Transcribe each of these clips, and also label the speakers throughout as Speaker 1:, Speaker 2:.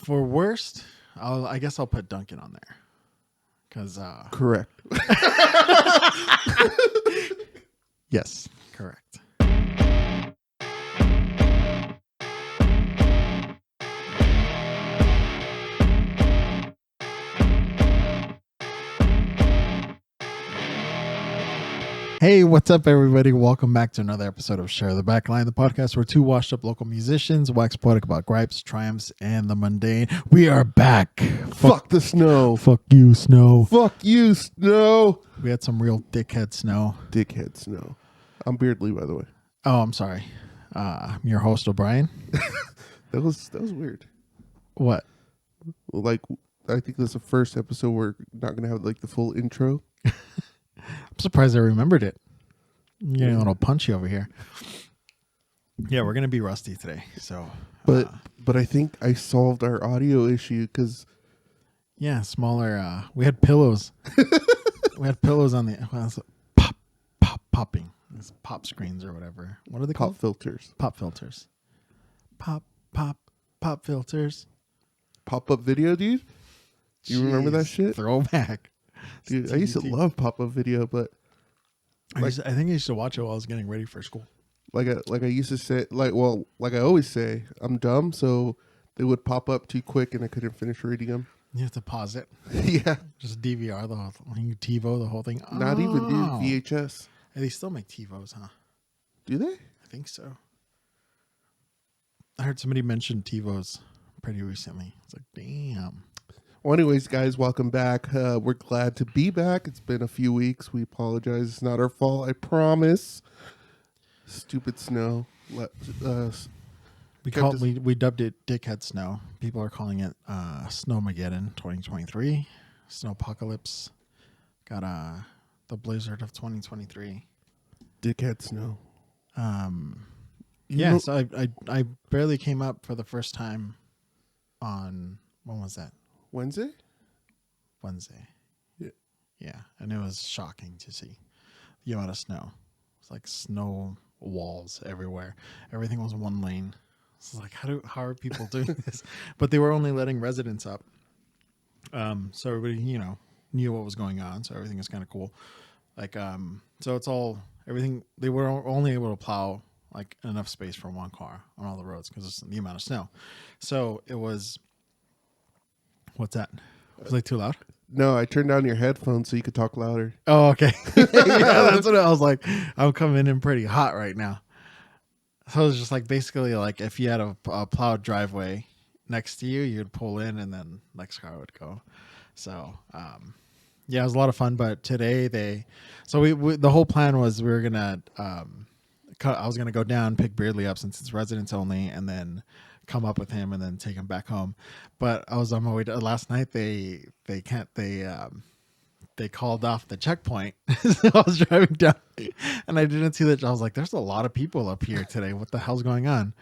Speaker 1: For worst, I guess I'll put Duncan on there. Because
Speaker 2: Correct.
Speaker 1: yes, correct. Hey, what's up, everybody? Welcome back to another episode of Share the Backline, the podcast where two washed-up local musicians wax poetic about gripes, triumphs, and the mundane. We are back.
Speaker 2: Fuck the snow.
Speaker 1: Fuck you, Snow.
Speaker 2: Fuck you, snow.
Speaker 1: We had some real dickhead snow.
Speaker 2: Dickhead snow. I'm Beardley, by the way.
Speaker 1: Oh, I'm sorry. I'm your host, O'Brien.
Speaker 2: That was weird.
Speaker 1: What?
Speaker 2: Like, I think that's the first episode we're not gonna have like the full intro.
Speaker 1: I'm surprised I remembered it. I'm getting a little punchy over here. Yeah, we're gonna be rusty today. So,
Speaker 2: But I think I solved our audio issue because
Speaker 1: yeah, smaller. We had pillows. We had pillows on the popping. It's pop screens or whatever. What are they called?
Speaker 2: pop filters,
Speaker 1: Pop filters. Pop filters.
Speaker 2: pop-up video, dude. You remember that shit?
Speaker 1: Throwback.
Speaker 2: Dude, I used to love pop-up video, but
Speaker 1: I think I used to watch it while I was getting ready for school.
Speaker 2: like I used to say, like I always say, I'm dumb, so they would pop up too quick and I couldn't finish reading them.
Speaker 1: You have to pause it.
Speaker 2: Yeah.
Speaker 1: Just DVR the whole thing. TiVo the whole thing.
Speaker 2: Not even, dude. VHS.
Speaker 1: Hey, they still make TiVos, huh?
Speaker 2: Do they?
Speaker 1: I think so. I heard somebody mention TiVos pretty recently. It's like, damn.
Speaker 2: Well, anyways, guys, welcome back. We're glad to be back. It's been a few weeks. We apologize. It's not our fault. I promise. Stupid snow.
Speaker 1: We dubbed it Dickhead Snow. People are calling it Snowmageddon 2023. Snowpocalypse. Got the blizzard of 2023.
Speaker 2: Dickhead snow.
Speaker 1: Yeah, so I barely came up for the first time on, when was that?
Speaker 2: Wednesday.
Speaker 1: Yeah, and it was shocking to see the amount of snow. It's like snow walls everywhere. Everything was one lane. It's like, how are people doing this? But they were only letting residents up. So everybody, knew what was going on. So everything was kind of cool. Like, so it's all, everything, they were only able to plow like enough space for one car on all the roads because of the amount of snow. So it was, what's that? Was I too loud?
Speaker 2: No, I turned down your headphones so you could talk louder.
Speaker 1: Oh, okay. Yeah, that's what I was like. I'm coming in pretty hot right now. So it was just like basically like if you had a plowed driveway next to you, you'd pull in and then next car would go. So, yeah, it was a lot of fun. But today the whole plan was we were going to, I was going to go down, pick Beardley up since it's residents only, and then come up with him and then take him back home. But I was on my way to, last night. They called off the checkpoint. So I was driving down and I didn't see that. I was like, there's a lot of people up here today. What the hell's going on?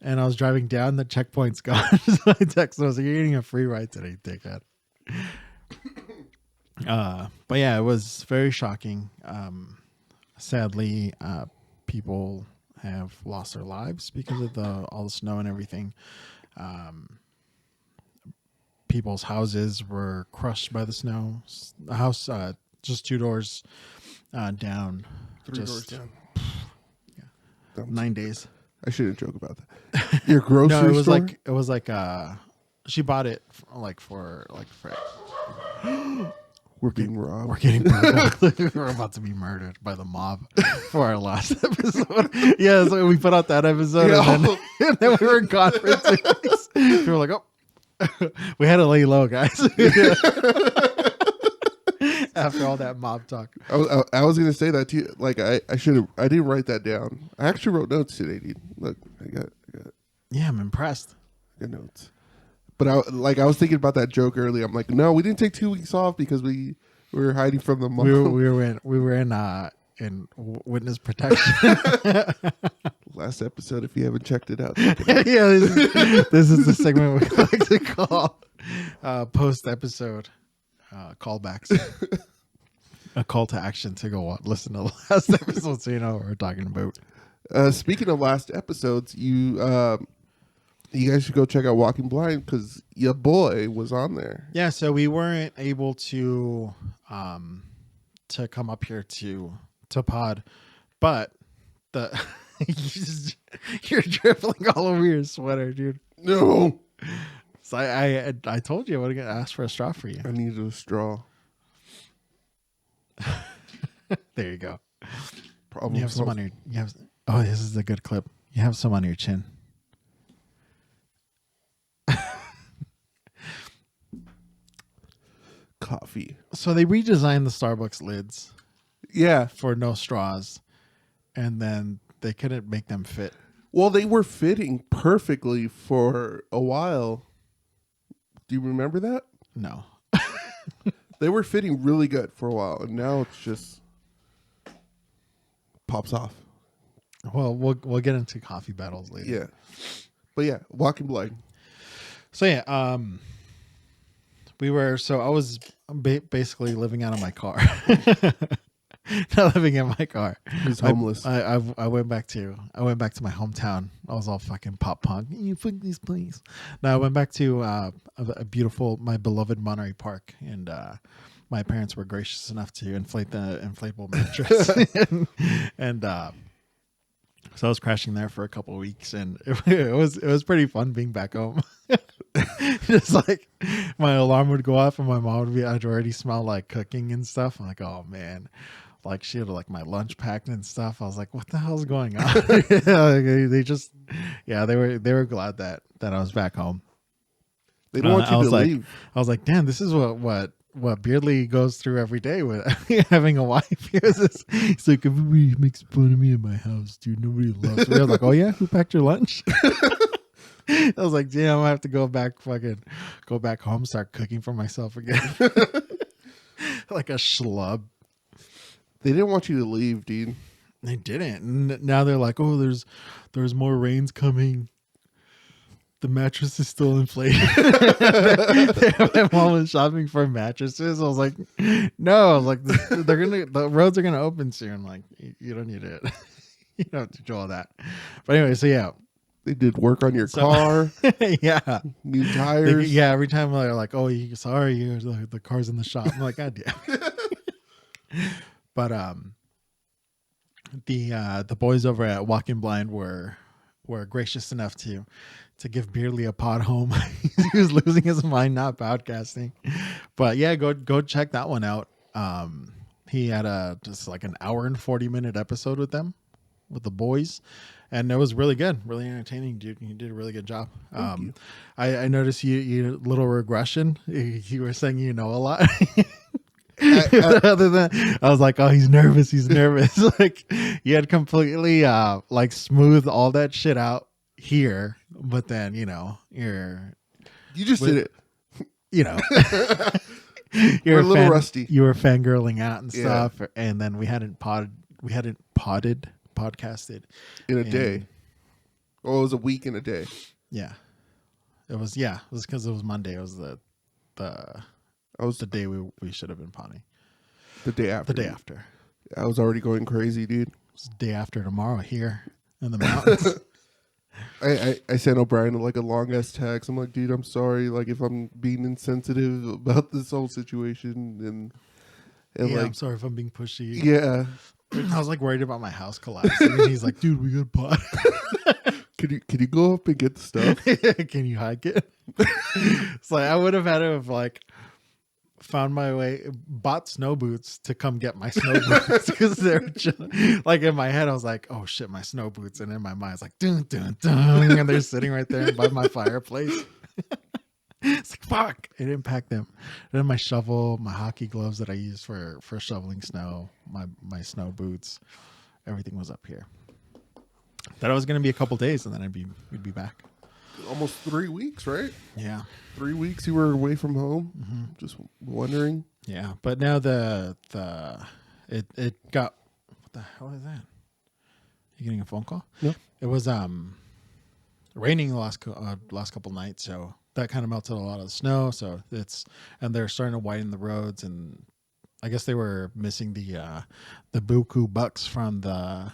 Speaker 1: And I was driving down, the checkpoint's gone. So I texted, I was like, you're getting a free ride today, dickhead. But yeah, it was very shocking. Sadly, people have lost their lives because of all the snow and everything. People's houses were crushed by the snow. The house, just 2 doors down.
Speaker 2: 3 doors down.
Speaker 1: Yeah. 9 days.
Speaker 2: I shouldn't joke about that. Your grocery store?
Speaker 1: No, it was like she bought it for
Speaker 2: We're getting robbed.
Speaker 1: We're getting murdered. We're about to be murdered by the mob for our last episode. Yeah, so we put out that episode, and then we were gone for 2 weeks. We were like, oh, we had to lay low, guys. After all that mob talk.
Speaker 2: I was gonna say that too. Like I didn't write that down. I actually wrote notes today, dude. Look, I got.
Speaker 1: Yeah, I'm impressed.
Speaker 2: I got notes. But I was thinking about that joke earlier. I'm like, no, we didn't take 2 weeks off because we were hiding from the mob.
Speaker 1: We were in witness protection.
Speaker 2: Last episode, if you haven't checked it out.
Speaker 1: Yeah, this is the segment we like to call post episode callbacks. A call to action to go listen to the last episode so you know what we're talking about.
Speaker 2: Speaking of last episodes, you You guys should go check out Walking Blind because your boy was on there.
Speaker 1: Yeah, so we weren't able to come up here to pod, but the you're dribbling all over your sweater, dude.
Speaker 2: No,
Speaker 1: So I told you I would ask for a straw for you.
Speaker 2: I needed a straw.
Speaker 1: There you go.
Speaker 2: Problem
Speaker 1: You have some
Speaker 2: solved.
Speaker 1: on your. Oh, this is a good clip. You have some on your chin.
Speaker 2: Coffee.
Speaker 1: So they redesigned the Starbucks lids
Speaker 2: Yeah.
Speaker 1: for no straws, and then they couldn't make them fit.
Speaker 2: Well, they were fitting perfectly for a while. Do you remember that?
Speaker 1: No.
Speaker 2: They were fitting really good for a while, and now it's just pops off.
Speaker 1: Well, we'll get into coffee battles later.
Speaker 2: Yeah. But yeah, Walking Blind.
Speaker 1: So yeah, I was basically living out of my car. Not living in my car.
Speaker 2: He's homeless.
Speaker 1: I went back to my hometown. I was all fucking pop punk. You fuck this place. No, I went back to a beautiful, my beloved Monterey Park, and my parents were gracious enough to inflate the inflatable mattress, and so I was crashing there for a couple of weeks, and it was pretty fun being back home. Just like my alarm would go off, and my mom would be, I'd already smell like cooking and stuff. I'm like, oh man. Like she had like my lunch packed and stuff. I was like, what the hell's going on? They just, yeah, they were glad that I was back home.
Speaker 2: They don't want you to leave.
Speaker 1: I was like, damn, this is what Beardley goes through every day with having a wife. He's like, everybody makes fun of me in my house, dude. Nobody loves me. I was like, oh yeah, who packed your lunch? I was like, damn, I have to go back home, start cooking for myself again. Like a schlub.
Speaker 2: They didn't want you to leave, dude.
Speaker 1: They didn't. And now they're like, oh, there's more rains coming. The mattress is still inflated. My mom was shopping for mattresses. I was like, no. I was like, the roads are gonna open soon. Like, you don't need it. You don't have to do all that. But anyway, so yeah.
Speaker 2: They did work on your car.
Speaker 1: Yeah.
Speaker 2: New tires.
Speaker 1: Yeah, every time they're like, oh, sorry, the car's in the shop. I'm like, God damn. But the boys over at Walking Blind were gracious enough to give Beardley a pod home. He was losing his mind not podcasting. But yeah, go check that one out. He had just like an hour and 40-minute episode with them, with the boys, and it was really good, really entertaining, dude. You did a really good job. I noticed you little regression. You were saying you know a lot. Other than I was like, oh, he's nervous. Like you had completely like smoothed all that shit out here, but then you
Speaker 2: just did it.
Speaker 1: You're
Speaker 2: a little rusty.
Speaker 1: You were fangirling out and stuff, and then we hadn't podcasted
Speaker 2: in a day. Oh, it was a week and a day.
Speaker 1: Yeah, it was because it was Monday. It was the day we should have been potting.
Speaker 2: The day after.
Speaker 1: The day after.
Speaker 2: I was already going crazy, dude.
Speaker 1: It's the day after tomorrow here in the mountains.
Speaker 2: I sent O'Brien like a long ass text. I'm like, dude, I'm sorry, like if I'm being insensitive about this whole situation, and
Speaker 1: yeah,
Speaker 2: like,
Speaker 1: I'm sorry if I'm being pushy.
Speaker 2: Yeah,
Speaker 1: I was like worried about my house collapsing, and he's like, dude, we got pot.
Speaker 2: Can you go up and get the stuff?
Speaker 1: Can you hike it? It's like I would have had to have like found my way, bought snow boots to come get my snow boots because they're just, like in my head I was like, oh shit, my snow boots, and in my mind it's like dun dun dun, and they're sitting right there by my fireplace. It's like fuck, I didn't pack them. And then my shovel, my hockey gloves that I use for shoveling snow, my snow boots, everything was up here. Thought it was gonna be a couple days and then we'd be back.
Speaker 2: Almost 3 weeks, right?
Speaker 1: Yeah,
Speaker 2: 3 weeks you were away from home. Mm-hmm. Just wondering.
Speaker 1: Yeah, but now it got, what the hell is that? You getting a phone call?
Speaker 2: No.
Speaker 1: It was raining the last couple nights, so that kind of melted a lot of the snow. So and they're starting to widen the roads, and I guess they were missing the buku bucks from the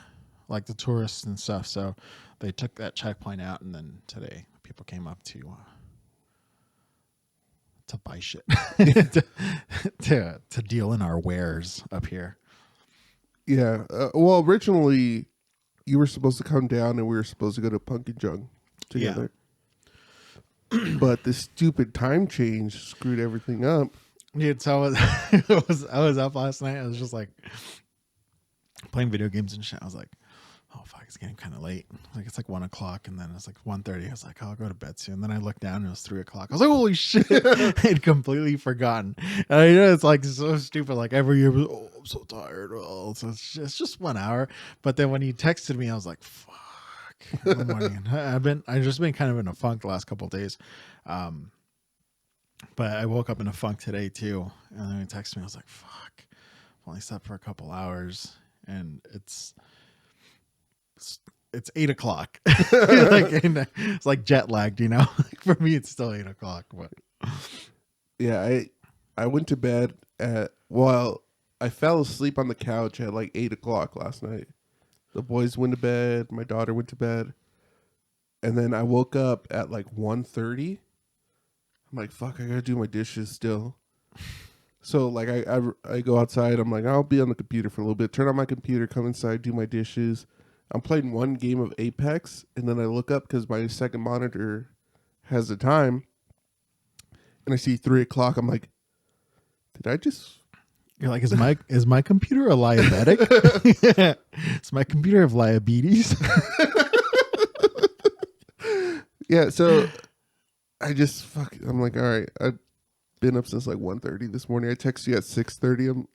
Speaker 1: tourists and stuff. So they took that checkpoint out, and then today people came up to buy shit to deal in our wares up here.
Speaker 2: Yeah. Well, originally you were supposed to come down and we were supposed to go to Pumpkin Jug together. But this stupid time change screwed everything up.
Speaker 1: Dude, so I was up last night. I was just like playing video games and shit. I was like, oh fuck, it's getting kind of late. Like it's like 1 o'clock, and then it's like 1:30. I was like, oh, I'll go to bed soon. Then I looked down and it was 3 o'clock. I was like, holy shit, I'd completely forgotten. And I know it's like so stupid. Like every year, oh, I'm so tired. Oh, so it's just 1 hour. But then when you texted me, I was like, fuck. In the morning. I've just been kind of in a funk the last couple of days. But I woke up in a funk today too. And then he texted me. I was like, fuck, I've only slept for a couple hours and it's 8 o'clock. It's like jet lagged, you know. For me, it's still 8 o'clock. But
Speaker 2: Yeah, I went to bed I fell asleep on the couch at like 8 o'clock last night. The boys went to bed. My daughter went to bed. And then I woke up at like 1:30. I'm like, fuck, I gotta do my dishes still. So like I go outside. I'm like, I'll be on the computer for a little bit. Turn on my computer, come inside, do my dishes. I'm playing one game of Apex. And then I look up because my second monitor has the time. And I see 3 o'clock. I'm like, did I just...
Speaker 1: You're like, is my computer a diabetic? Is my computer have diabetes?
Speaker 2: Yeah, so I'm like, all right, I've been up since like 1:30 this morning. I texted you at 6:30.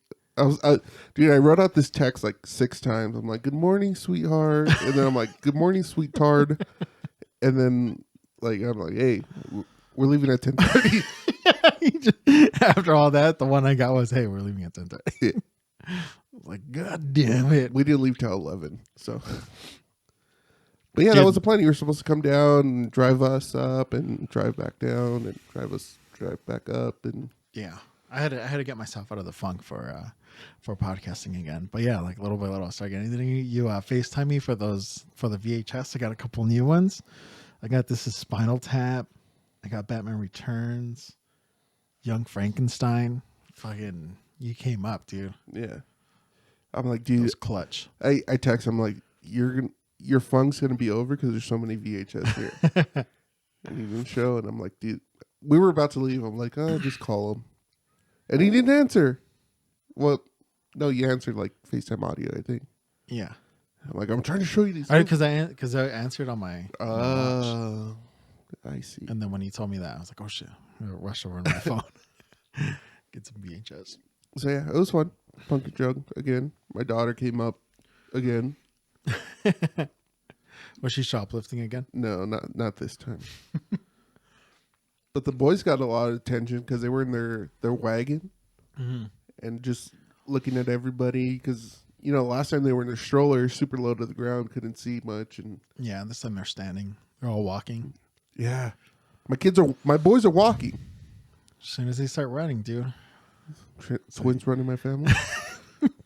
Speaker 2: Dude, I wrote out this text like 6 times. I'm like, good morning, sweetheart. And then I'm like, good morning, sweetheart. And then like, I'm like, hey, we're leaving at 10:30.
Speaker 1: After all that, the one I got was, hey, we're leaving at 10:30. Like, god damn it.
Speaker 2: We didn't leave till 11. So, but yeah, that was the plan. You were supposed to come down and drive us up and drive back down and drive back up. And
Speaker 1: yeah, I had to get myself out of the funk for podcasting again. But yeah, like little by little, I started getting anything. You FaceTime me for the VHS. I got a couple new ones. I got This Is Spinal Tap. I got Batman Returns. Young Frankenstein. Fucking, you came up, dude.
Speaker 2: Yeah. I'm like, dude.
Speaker 1: It was clutch.
Speaker 2: I text him like, your funk's going to be over because there's so many VHS here. And he didn't show. And I'm like, dude, we were about to leave. I'm like, oh, just call him. And he didn't answer. Well, no, you answered like FaceTime audio, I think.
Speaker 1: Yeah.
Speaker 2: I'm like, I'm trying to show you these.
Speaker 1: Because I answered on my watch.
Speaker 2: I see.
Speaker 1: And then when he told me that, I was like, oh shit, I'm gonna rush over on my phone. Get some VHS.
Speaker 2: So yeah, it was fun. Pumpkin Jug again. My daughter came up again.
Speaker 1: Was she shoplifting again?
Speaker 2: No, not this time. But the boys got a lot of attention because they were in their wagon and just looking at everybody because, you know, last time they were in their stroller, super low to the ground, couldn't see much. And
Speaker 1: yeah, this time they're standing. They're all walking.
Speaker 2: Yeah. My boys are walking.
Speaker 1: As soon as they start running, dude.
Speaker 2: Twins running my family.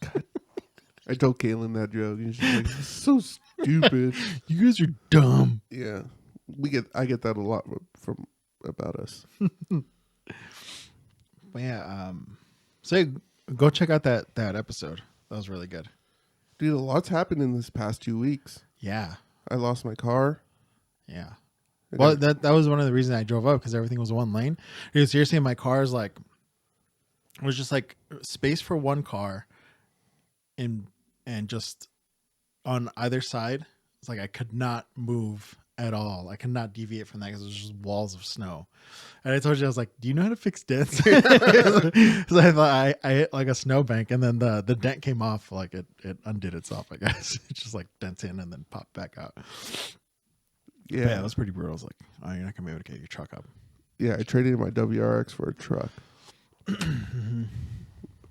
Speaker 2: God. I told Kaylin that joke and she's like, this is so stupid.
Speaker 1: You guys are dumb.
Speaker 2: Yeah. I get that a lot from about us.
Speaker 1: But yeah, so go check out that episode. That was really good.
Speaker 2: Dude, a lot's happened in this past 2 weeks.
Speaker 1: Yeah.
Speaker 2: I lost my car.
Speaker 1: Yeah. Well, that was one of the reasons I drove up because everything was one lane. Dude, seriously, my car is like, it was just like space for one car and just on either side. It's like I could not move at all. I could not deviate from that because it was just walls of snow. And I told you, I was like, do you know how to fix dents? Because I thought I hit like a snowbank and then the dent came off, like it undid itself, I guess. It just like dents in and then popped back out. Yeah, it was pretty brutal. I was like, oh, you're not going to be able to get your truck up.
Speaker 2: Yeah, I traded in my WRX for a truck.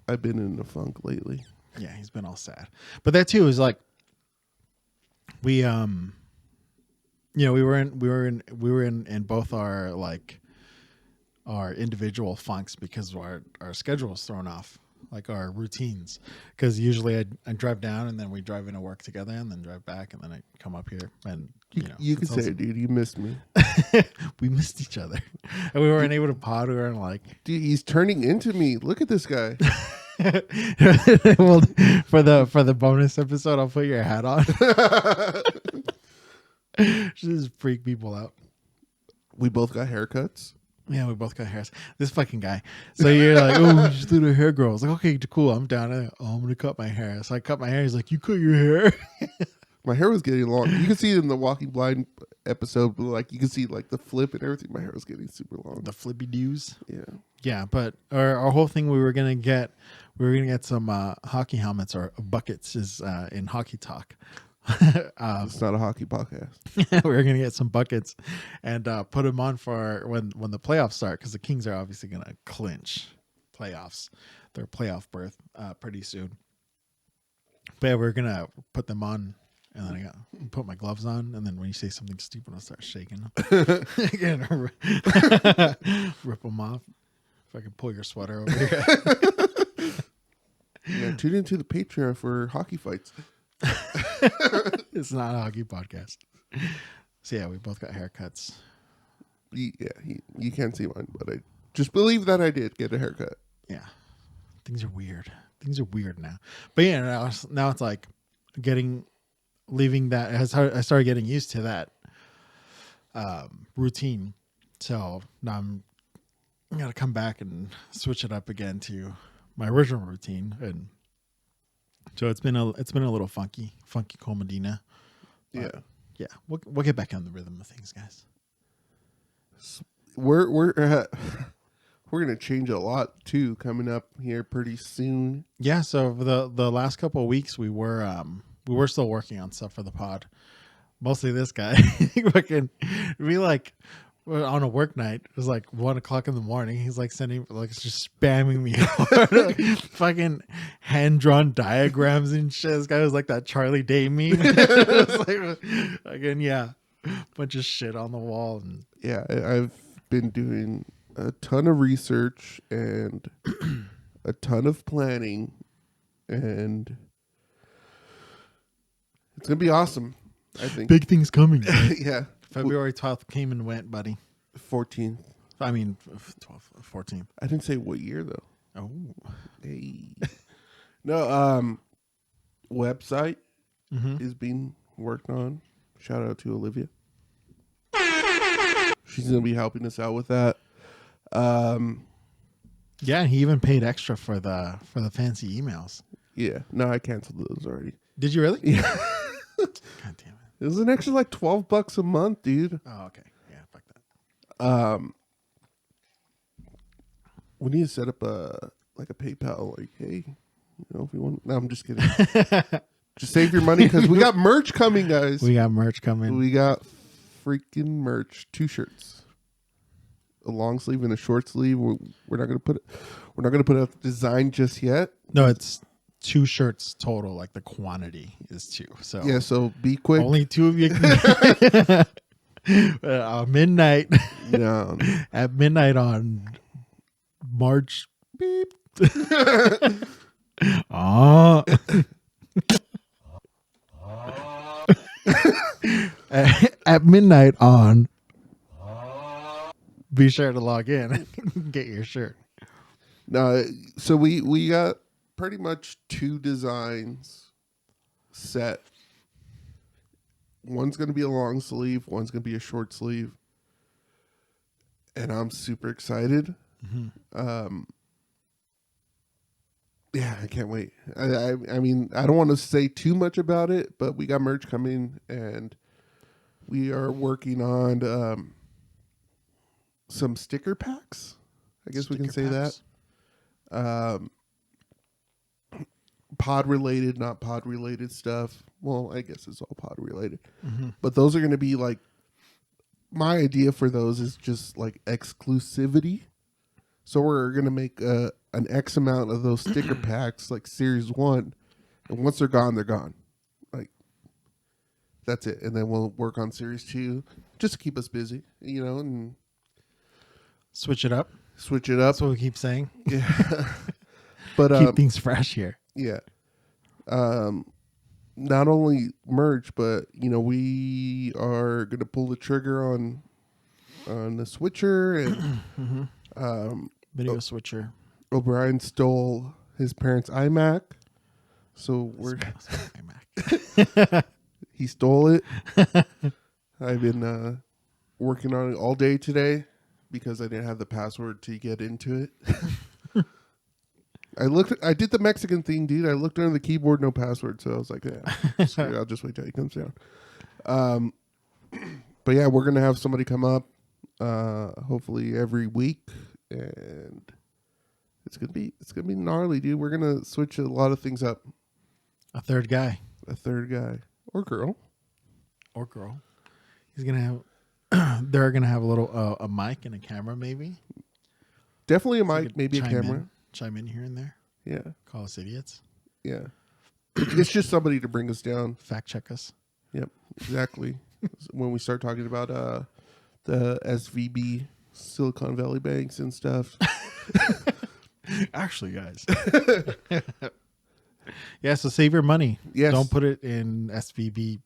Speaker 2: I've been in the funk lately.
Speaker 1: Yeah, he's been all sad. But that too is like, we were in both our like our individual funks because our schedule was thrown off. like our routines, because usually I drive down and then we drive into work together and then drive back and then I come up here and
Speaker 2: You can say
Speaker 1: it's
Speaker 2: it, dude. You missed me.
Speaker 1: we missed each other and we weren't able to pod. We weren't like
Speaker 2: Dude, he's turning into me. Look at this guy.
Speaker 1: well, for the bonus episode, I'll put your hat on. Just freak people out.
Speaker 2: We both got haircuts.
Speaker 1: Yeah, we both got hairs. This fucking guy. So you're like, oh, we just did a hair grow. I was like, okay, cool. I'm down. I'm gonna cut my hair. So I cut my hair. He's like, you cut your hair.
Speaker 2: My hair was getting long. You can see it in the Walking Blind episode, but like you can see like the flip and everything. My hair was getting super long.
Speaker 1: The flippy doos.
Speaker 2: Yeah.
Speaker 1: Yeah, but our whole thing we were gonna get some hockey helmets or buckets is in hockey talk.
Speaker 2: It's not a hockey podcast.
Speaker 1: We were gonna get some buckets and put them on for when the playoffs start, because the Kings are obviously gonna clinch playoffs, their playoff berth pretty soon. But yeah, we're gonna put them on, and then I got put my gloves on, and then when you say something stupid, I'll start shaking them. Rip them off. If I can pull your sweater over here.
Speaker 2: Yeah, tune into the Patreon for hockey fights.
Speaker 1: It's not a hockey podcast. So yeah, we both got haircuts.
Speaker 2: You can't see mine, but I just believe that I did get a haircut.
Speaker 1: Yeah, things are weird. Things are weird now. But yeah, now it's like leaving that. I started getting used to that routine. So now I got to come back and switch it up again to my original routine, and so it's been a little funky Comedina. Yeah, we'll get back on the rhythm of things, guys.
Speaker 2: We're gonna change a lot too coming up here pretty soon.
Speaker 1: Yeah, so for the last couple of weeks we were still working on stuff for the pod. Mostly this guy. Fucking we like on a work night, it was like 1:00 in the morning. He's like sending, like, just spamming me like, fucking hand drawn diagrams and shit. This guy was like that Charlie Day meme. It was like, again, yeah, bunch of shit on the wall. And
Speaker 2: yeah, I've been doing a ton of research and a ton of planning, and it's gonna be awesome. I think
Speaker 1: big things coming.
Speaker 2: Yeah.
Speaker 1: February 12th came and went, buddy.
Speaker 2: 14th.
Speaker 1: I mean, 12th, 14th.
Speaker 2: I didn't say what year though.
Speaker 1: Oh,
Speaker 2: hey. No, website is being worked on. Shout out to Olivia. She's gonna be helping us out with that.
Speaker 1: Yeah, he even paid extra for the fancy emails.
Speaker 2: Yeah. No, I canceled those already.
Speaker 1: Did you really?
Speaker 2: Yeah.
Speaker 1: God damn it.
Speaker 2: It was an extra like $12 a month, dude.
Speaker 1: Oh, okay. Yeah, fuck that.
Speaker 2: We need to set up a PayPal. Like, hey, if you want. No, I'm just kidding. Just save your money because we got merch coming, guys.
Speaker 1: We got merch coming.
Speaker 2: We got freaking merch. 2 shirts, a long sleeve and a short sleeve. We're not gonna put out the design just yet.
Speaker 1: No, it's 2 shirts total. Like the quantity is 2. So
Speaker 2: yeah, so be quick.
Speaker 1: Only 2 of you can midnight.
Speaker 2: No.
Speaker 1: At midnight on March. Beep. At midnight on. Be sure to log in and get your shirt.
Speaker 2: No, so we got pretty much 2 designs set. One's going to be a long sleeve. One's going to be a short sleeve. And I'm super excited. Mm-hmm. Yeah, I can't wait. I mean, I don't want to say too much about it, but we got merch coming, and we are working on some sticker packs. I guess we can say that. Pod related, not pod related stuff. Well, I guess it's all pod related. Mm-hmm. But those are going to be like, my idea for those is just like exclusivity. So we're going to make an X amount of those sticker packs, like series 1. And once they're gone, they're gone. Like, that's it. And then we'll work on series 2 just to keep us busy, and
Speaker 1: switch it up.
Speaker 2: Switch it up.
Speaker 1: That's what we keep saying.
Speaker 2: Yeah. But
Speaker 1: Keep things fresh here.
Speaker 2: yeah. Not only merch, but we are gonna pull the trigger on the switcher, and
Speaker 1: Video switcher.
Speaker 2: O'Brien stole his parents' iMac, so he stole it. I've been working on it all day today because I didn't have the password to get into it. I did the Mexican thing, dude. I looked under the keyboard, no password, so I was like, yeah, I'll just wait till he comes down. But yeah, we're gonna have somebody come up, hopefully every week, and it's gonna be gnarly, dude. We're gonna switch a lot of things up.
Speaker 1: A third guy
Speaker 2: Or girl.
Speaker 1: He's gonna have. They're gonna have a little a mic and a camera, maybe.
Speaker 2: Definitely a mic, maybe a camera.
Speaker 1: Chime in here and there.
Speaker 2: Yeah.
Speaker 1: Call us idiots.
Speaker 2: Yeah. It's just somebody to bring us down.
Speaker 1: Fact check us.
Speaker 2: Yep, exactly. When we start talking about the SVB, Silicon Valley banks and stuff.
Speaker 1: Actually, guys. Yeah, so save your money.
Speaker 2: Yes.
Speaker 1: Don't put it in SVB.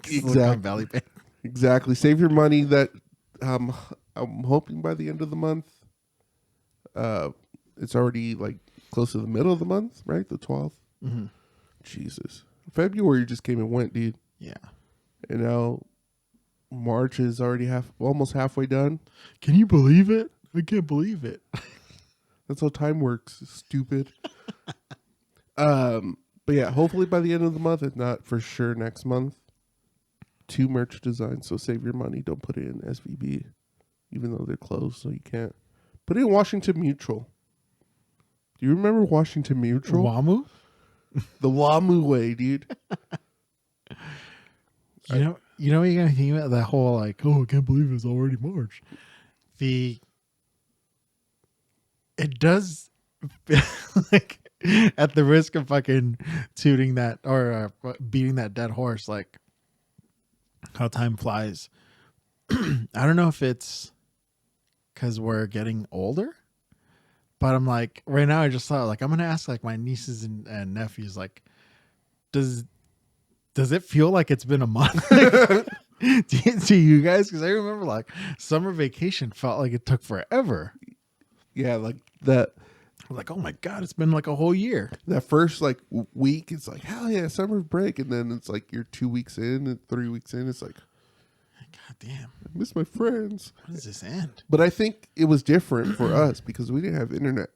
Speaker 2: Silicon
Speaker 1: Valley Bank.
Speaker 2: Exactly. Save your money. That I'm hoping by the end of the month. It's already like close to the middle of the month, right? The 12th.
Speaker 1: Mm-hmm.
Speaker 2: Jesus. February just came and went, dude.
Speaker 1: Yeah.
Speaker 2: And now March is already almost halfway done.
Speaker 1: Can you believe it? I can't believe it.
Speaker 2: That's how time works. Stupid. But yeah, hopefully by the end of the month, if not for sure next month, 2 merch designs. So save your money. Don't put it in SVB, even though they're closed, so you can't. Put it in Washington Mutual. Do you remember Washington Mutual?
Speaker 1: WAMU?
Speaker 2: The WAMU way, dude.
Speaker 1: You know, you're gonna think about that whole like, oh, I can't believe it's already March. It does like, at the risk of fucking tooting that or beating that dead horse, like how time flies. I don't know if it's because we're getting older, but I'm like, right now I just thought like I'm gonna ask like my nieces and nephews, like, does it feel like it's been a month to you guys? Because I remember like summer vacation felt like it took forever.
Speaker 2: Yeah, like that.
Speaker 1: Like, oh my God, it's been like a whole year.
Speaker 2: That first like week, it's like, hell yeah, summer break. And then it's like you're 2 weeks in and 3 weeks in. It's like,
Speaker 1: God damn.
Speaker 2: I miss my friends.
Speaker 1: When does this end?
Speaker 2: But I think it was different for us because we didn't have internet.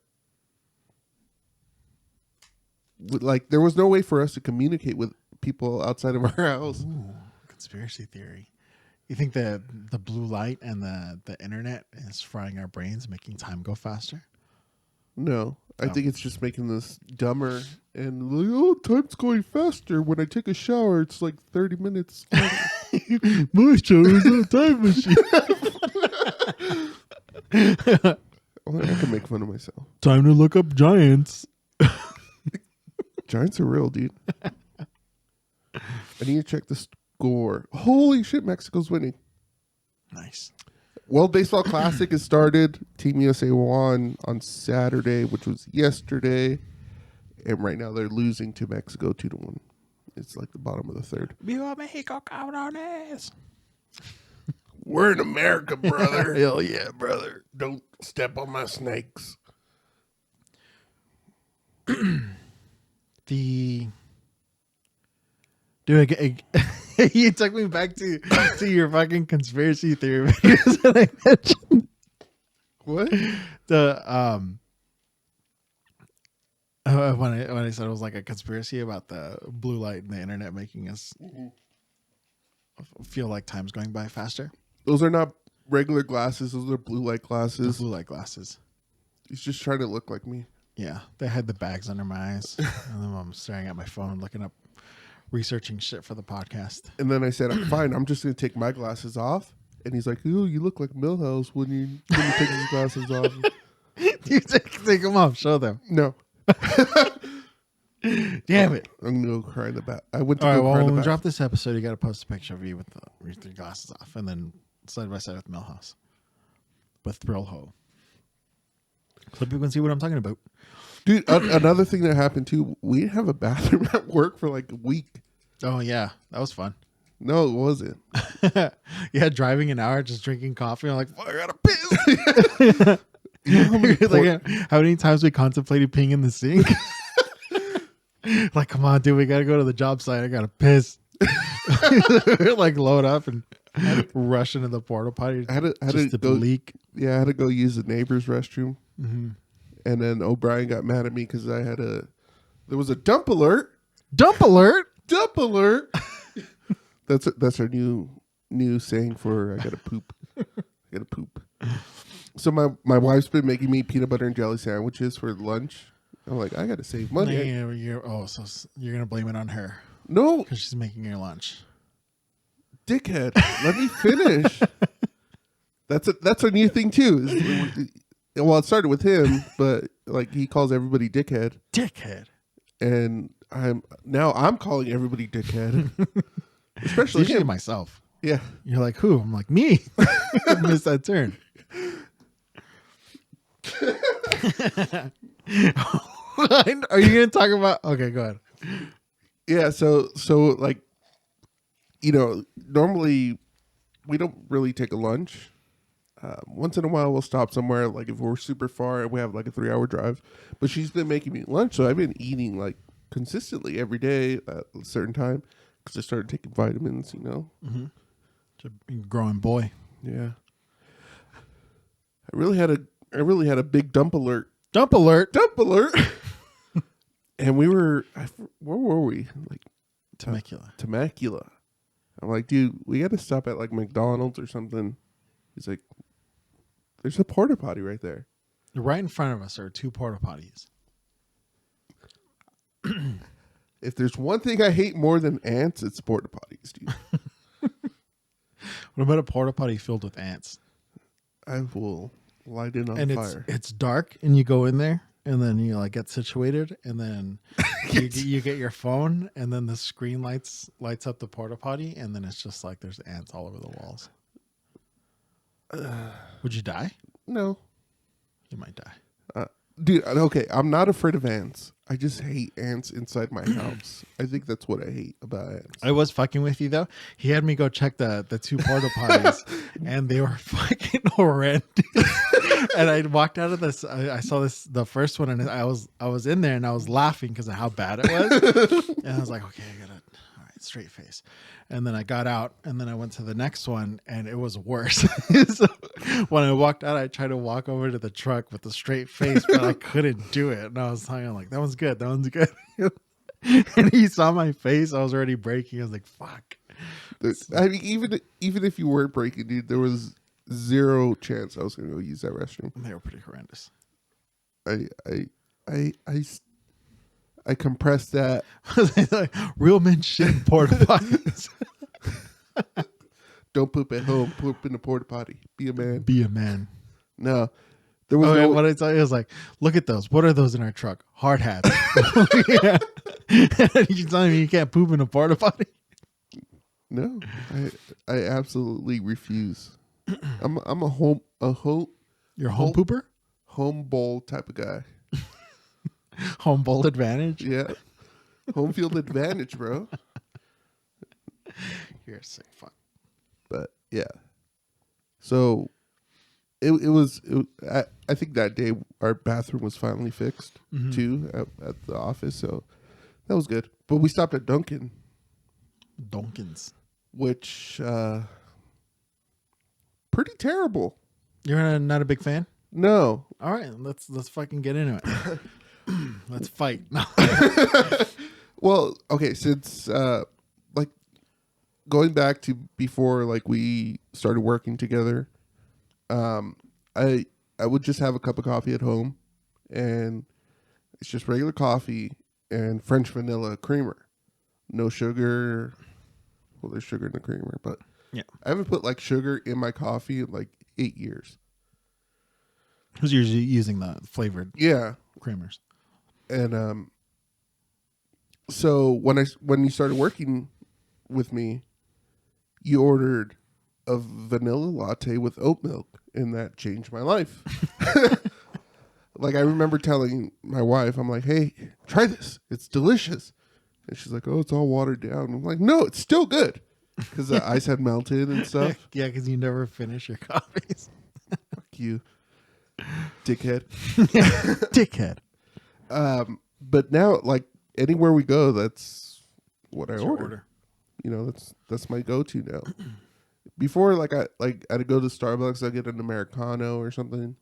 Speaker 2: Like, there was no way for us to communicate with people outside of our house.
Speaker 1: Ooh, conspiracy theory. You think the blue light and the internet is frying our brains, making time go faster?
Speaker 2: No, I think it's just making us dumber and like, oh, time's going faster. When I take a shower, it's like 30 minutes.
Speaker 1: My shower is a time machine.
Speaker 2: Only I can make fun of myself.
Speaker 1: Time to look up giants.
Speaker 2: Giants are real, dude. I need to check the score. Holy shit, Mexico's winning.
Speaker 1: Nice.
Speaker 2: World Baseball Classic has started. Team USA won on Saturday, which was yesterday. And right now they're losing to Mexico 2-1. It's like the bottom of the third.
Speaker 1: Viva Mexico, cabrones.
Speaker 2: We're in America, brother.
Speaker 1: Hell yeah, brother.
Speaker 2: Don't step on my snakes.
Speaker 1: Dude, you took me back to your fucking conspiracy theory videos that I mentioned.
Speaker 2: What?
Speaker 1: When I said it was like a conspiracy about the blue light and the internet making us feel like time's going by faster.
Speaker 2: Those are not regular glasses. Those are blue light
Speaker 1: The
Speaker 2: glasses.
Speaker 1: blue light glasses.
Speaker 2: He's just trying to look like me.
Speaker 1: Yeah, they had the bags under my eyes, and then I'm staring at my phone, looking up, researching shit for the podcast.
Speaker 2: And then I said, fine, I'm just going to take my glasses off. And he's like, ooh, you look like Millhouse when you take his glasses off.
Speaker 1: You take them off. Show them.
Speaker 2: No.
Speaker 1: Damn it.
Speaker 2: I'm going to go cry in the back. I went to
Speaker 1: All right,
Speaker 2: go
Speaker 1: well,
Speaker 2: cry in
Speaker 1: when
Speaker 2: the
Speaker 1: we
Speaker 2: back.
Speaker 1: drop this episode, you got to post a picture of you with your glasses off, and then side by side with Millhouse. With Thrill Ho. So people can see what I'm talking about.
Speaker 2: Dude, another thing that happened too, we didn't have a bathroom at work for like a week.
Speaker 1: Oh yeah, that was fun.
Speaker 2: No, it wasn't.
Speaker 1: Yeah, driving an hour just drinking coffee. I'm like, fuck, I gotta piss.
Speaker 2: You know how many
Speaker 1: Like, how many times we contemplated peeing in the sink? Like, come on, dude, we gotta go to the job site. I gotta piss. Like, load up and rush into the porta potty.
Speaker 2: I had
Speaker 1: just
Speaker 2: to
Speaker 1: to
Speaker 2: go
Speaker 1: leak.
Speaker 2: Yeah, I had to go use the neighbor's restroom.
Speaker 1: Mm-hmm.
Speaker 2: And then O'Brien got mad at me because there was a dump alert.
Speaker 1: Dump alert.
Speaker 2: Dump alert. That's our new saying for I gotta poop. I gotta poop. So my wife's been making me peanut butter and jelly sandwiches for lunch. I'm like, I gotta save money.
Speaker 1: So you're gonna blame it on her
Speaker 2: No,
Speaker 1: because she's making your lunch.
Speaker 2: dickhead. Let me finish. That's a new thing too. Well, it started with him, but like he calls everybody dickhead.
Speaker 1: Dickhead.
Speaker 2: And I'm calling everybody dickhead. Especially
Speaker 1: Usually
Speaker 2: him.
Speaker 1: myself.
Speaker 2: Yeah.
Speaker 1: You're like, who? I'm like, me. I missed that turn. Are you gonna talk about? Okay, go ahead.
Speaker 2: Yeah, so like, normally we don't really take a lunch. Once in a while we'll stop somewhere, like if we're super far and we have like a 3-hour drive. But she's been making me lunch, so I've been eating like consistently every day at a certain time because I started taking vitamins.
Speaker 1: Mm-hmm. A growing boy.
Speaker 2: Yeah. I really had a big dump alert.
Speaker 1: Dump alert.
Speaker 2: Dump alert. And we were, where were we? Like Temecula. I'm like, dude, we got to stop at like McDonald's or something. He's like, there's a porta potty right there.
Speaker 1: Right in front of us are 2 porta potties.
Speaker 2: If there's one thing I hate more than ants, it's porta potties, dude.
Speaker 1: What about a porta potty filled with ants?
Speaker 2: I will light it on
Speaker 1: And
Speaker 2: fire.
Speaker 1: it's dark, and you go in there, and then you like get situated, and then you get your phone, and then the screen lights up the porta potty, and then it's just like there's ants all over the walls. Would you die?
Speaker 2: No.
Speaker 1: You might die.
Speaker 2: Dude, okay, I'm not afraid of ants. I just hate ants inside my house. I think that's what I hate about ants.
Speaker 1: I was fucking with you though. He had me go check the 2 porta potties, and they were fucking horrendous. And I walked out of this. I saw the first one, and I was in there, and I was laughing because of how bad it was. And I was like, okay, I gotta, all right, straight face. And then I got out, and then I went to the next one, and it was worse. So when I walked out, I tried to walk over to the truck with a straight face, but I couldn't do it. And I was hanging like, that one's good. That one's good. And he saw my face. I was already breaking. I was like, fuck.
Speaker 2: I mean, even if you weren't breaking, dude, there was zero chance I was going to go use that restroom.
Speaker 1: They were pretty horrendous.
Speaker 2: I compressed that.
Speaker 1: Like, real men shit in porta potties.
Speaker 2: Don't poop at home. Poop in the porta potty. Be a man.
Speaker 1: Be a man.
Speaker 2: No, there was
Speaker 1: What I tell you is like, look at those. What are those in our truck? Hard hats. Yeah. You telling me you can't poop in a porta potty?
Speaker 2: No, I absolutely refuse. I'm a home
Speaker 1: You're a home pooper?
Speaker 2: home bowl type of guy.
Speaker 1: Home bowl advantage?
Speaker 2: Yeah, home field advantage, bro.
Speaker 1: You're a sick fuck.
Speaker 2: But yeah, so I think that day our bathroom was finally fixed too at the office, so that was good. But we stopped at Dunkin', which pretty terrible.
Speaker 1: You're not a big fan?
Speaker 2: No.
Speaker 1: All right, let's fucking get into it. Let's fight. No.
Speaker 2: Well, okay, since like going back to before like we started working together, I would just have a cup of coffee at home, and it's just regular coffee and French vanilla creamer, no sugar. Well, there's sugar in the creamer, but
Speaker 1: yeah,
Speaker 2: I haven't put like sugar in my coffee in like 8 years.
Speaker 1: Who's usually using the flavored creamers?
Speaker 2: And so when you started working with me, you ordered a vanilla latte with oat milk, and that changed my life. Like I remember telling my wife, I'm like, "Hey, try this. It's delicious." And she's like, "Oh, it's all watered down." I'm like, "No, it's still good." Because the ice had melted and stuff.
Speaker 1: Yeah, because you never finish your coffees.
Speaker 2: Fuck you, dickhead.
Speaker 1: Dickhead.
Speaker 2: But now, like anywhere we go, that's what I
Speaker 1: What's your
Speaker 2: order. You know, that's my go-to now. Before, I'd go to Starbucks, I'd get an Americano or something,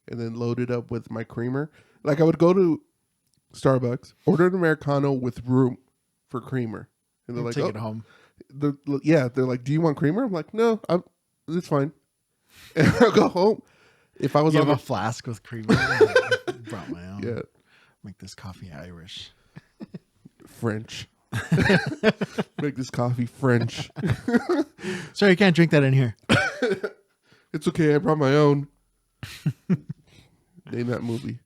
Speaker 2: and then load it up with my creamer. Like I would go to Starbucks, order an Americano with room for creamer, and they're like,
Speaker 1: Take
Speaker 2: "Oh,
Speaker 1: it home.
Speaker 2: they're like, do you want creamer?" I'm like, "No, it's fine." And I'll go home. If I was
Speaker 1: You
Speaker 2: on
Speaker 1: have
Speaker 2: a
Speaker 1: a flask with creamer. I brought my own.
Speaker 2: yeah
Speaker 1: Make this coffee Irish.
Speaker 2: French, make this coffee French.
Speaker 1: Sorry, you can't drink that in here.
Speaker 2: It's okay. I brought my own. Name that movie.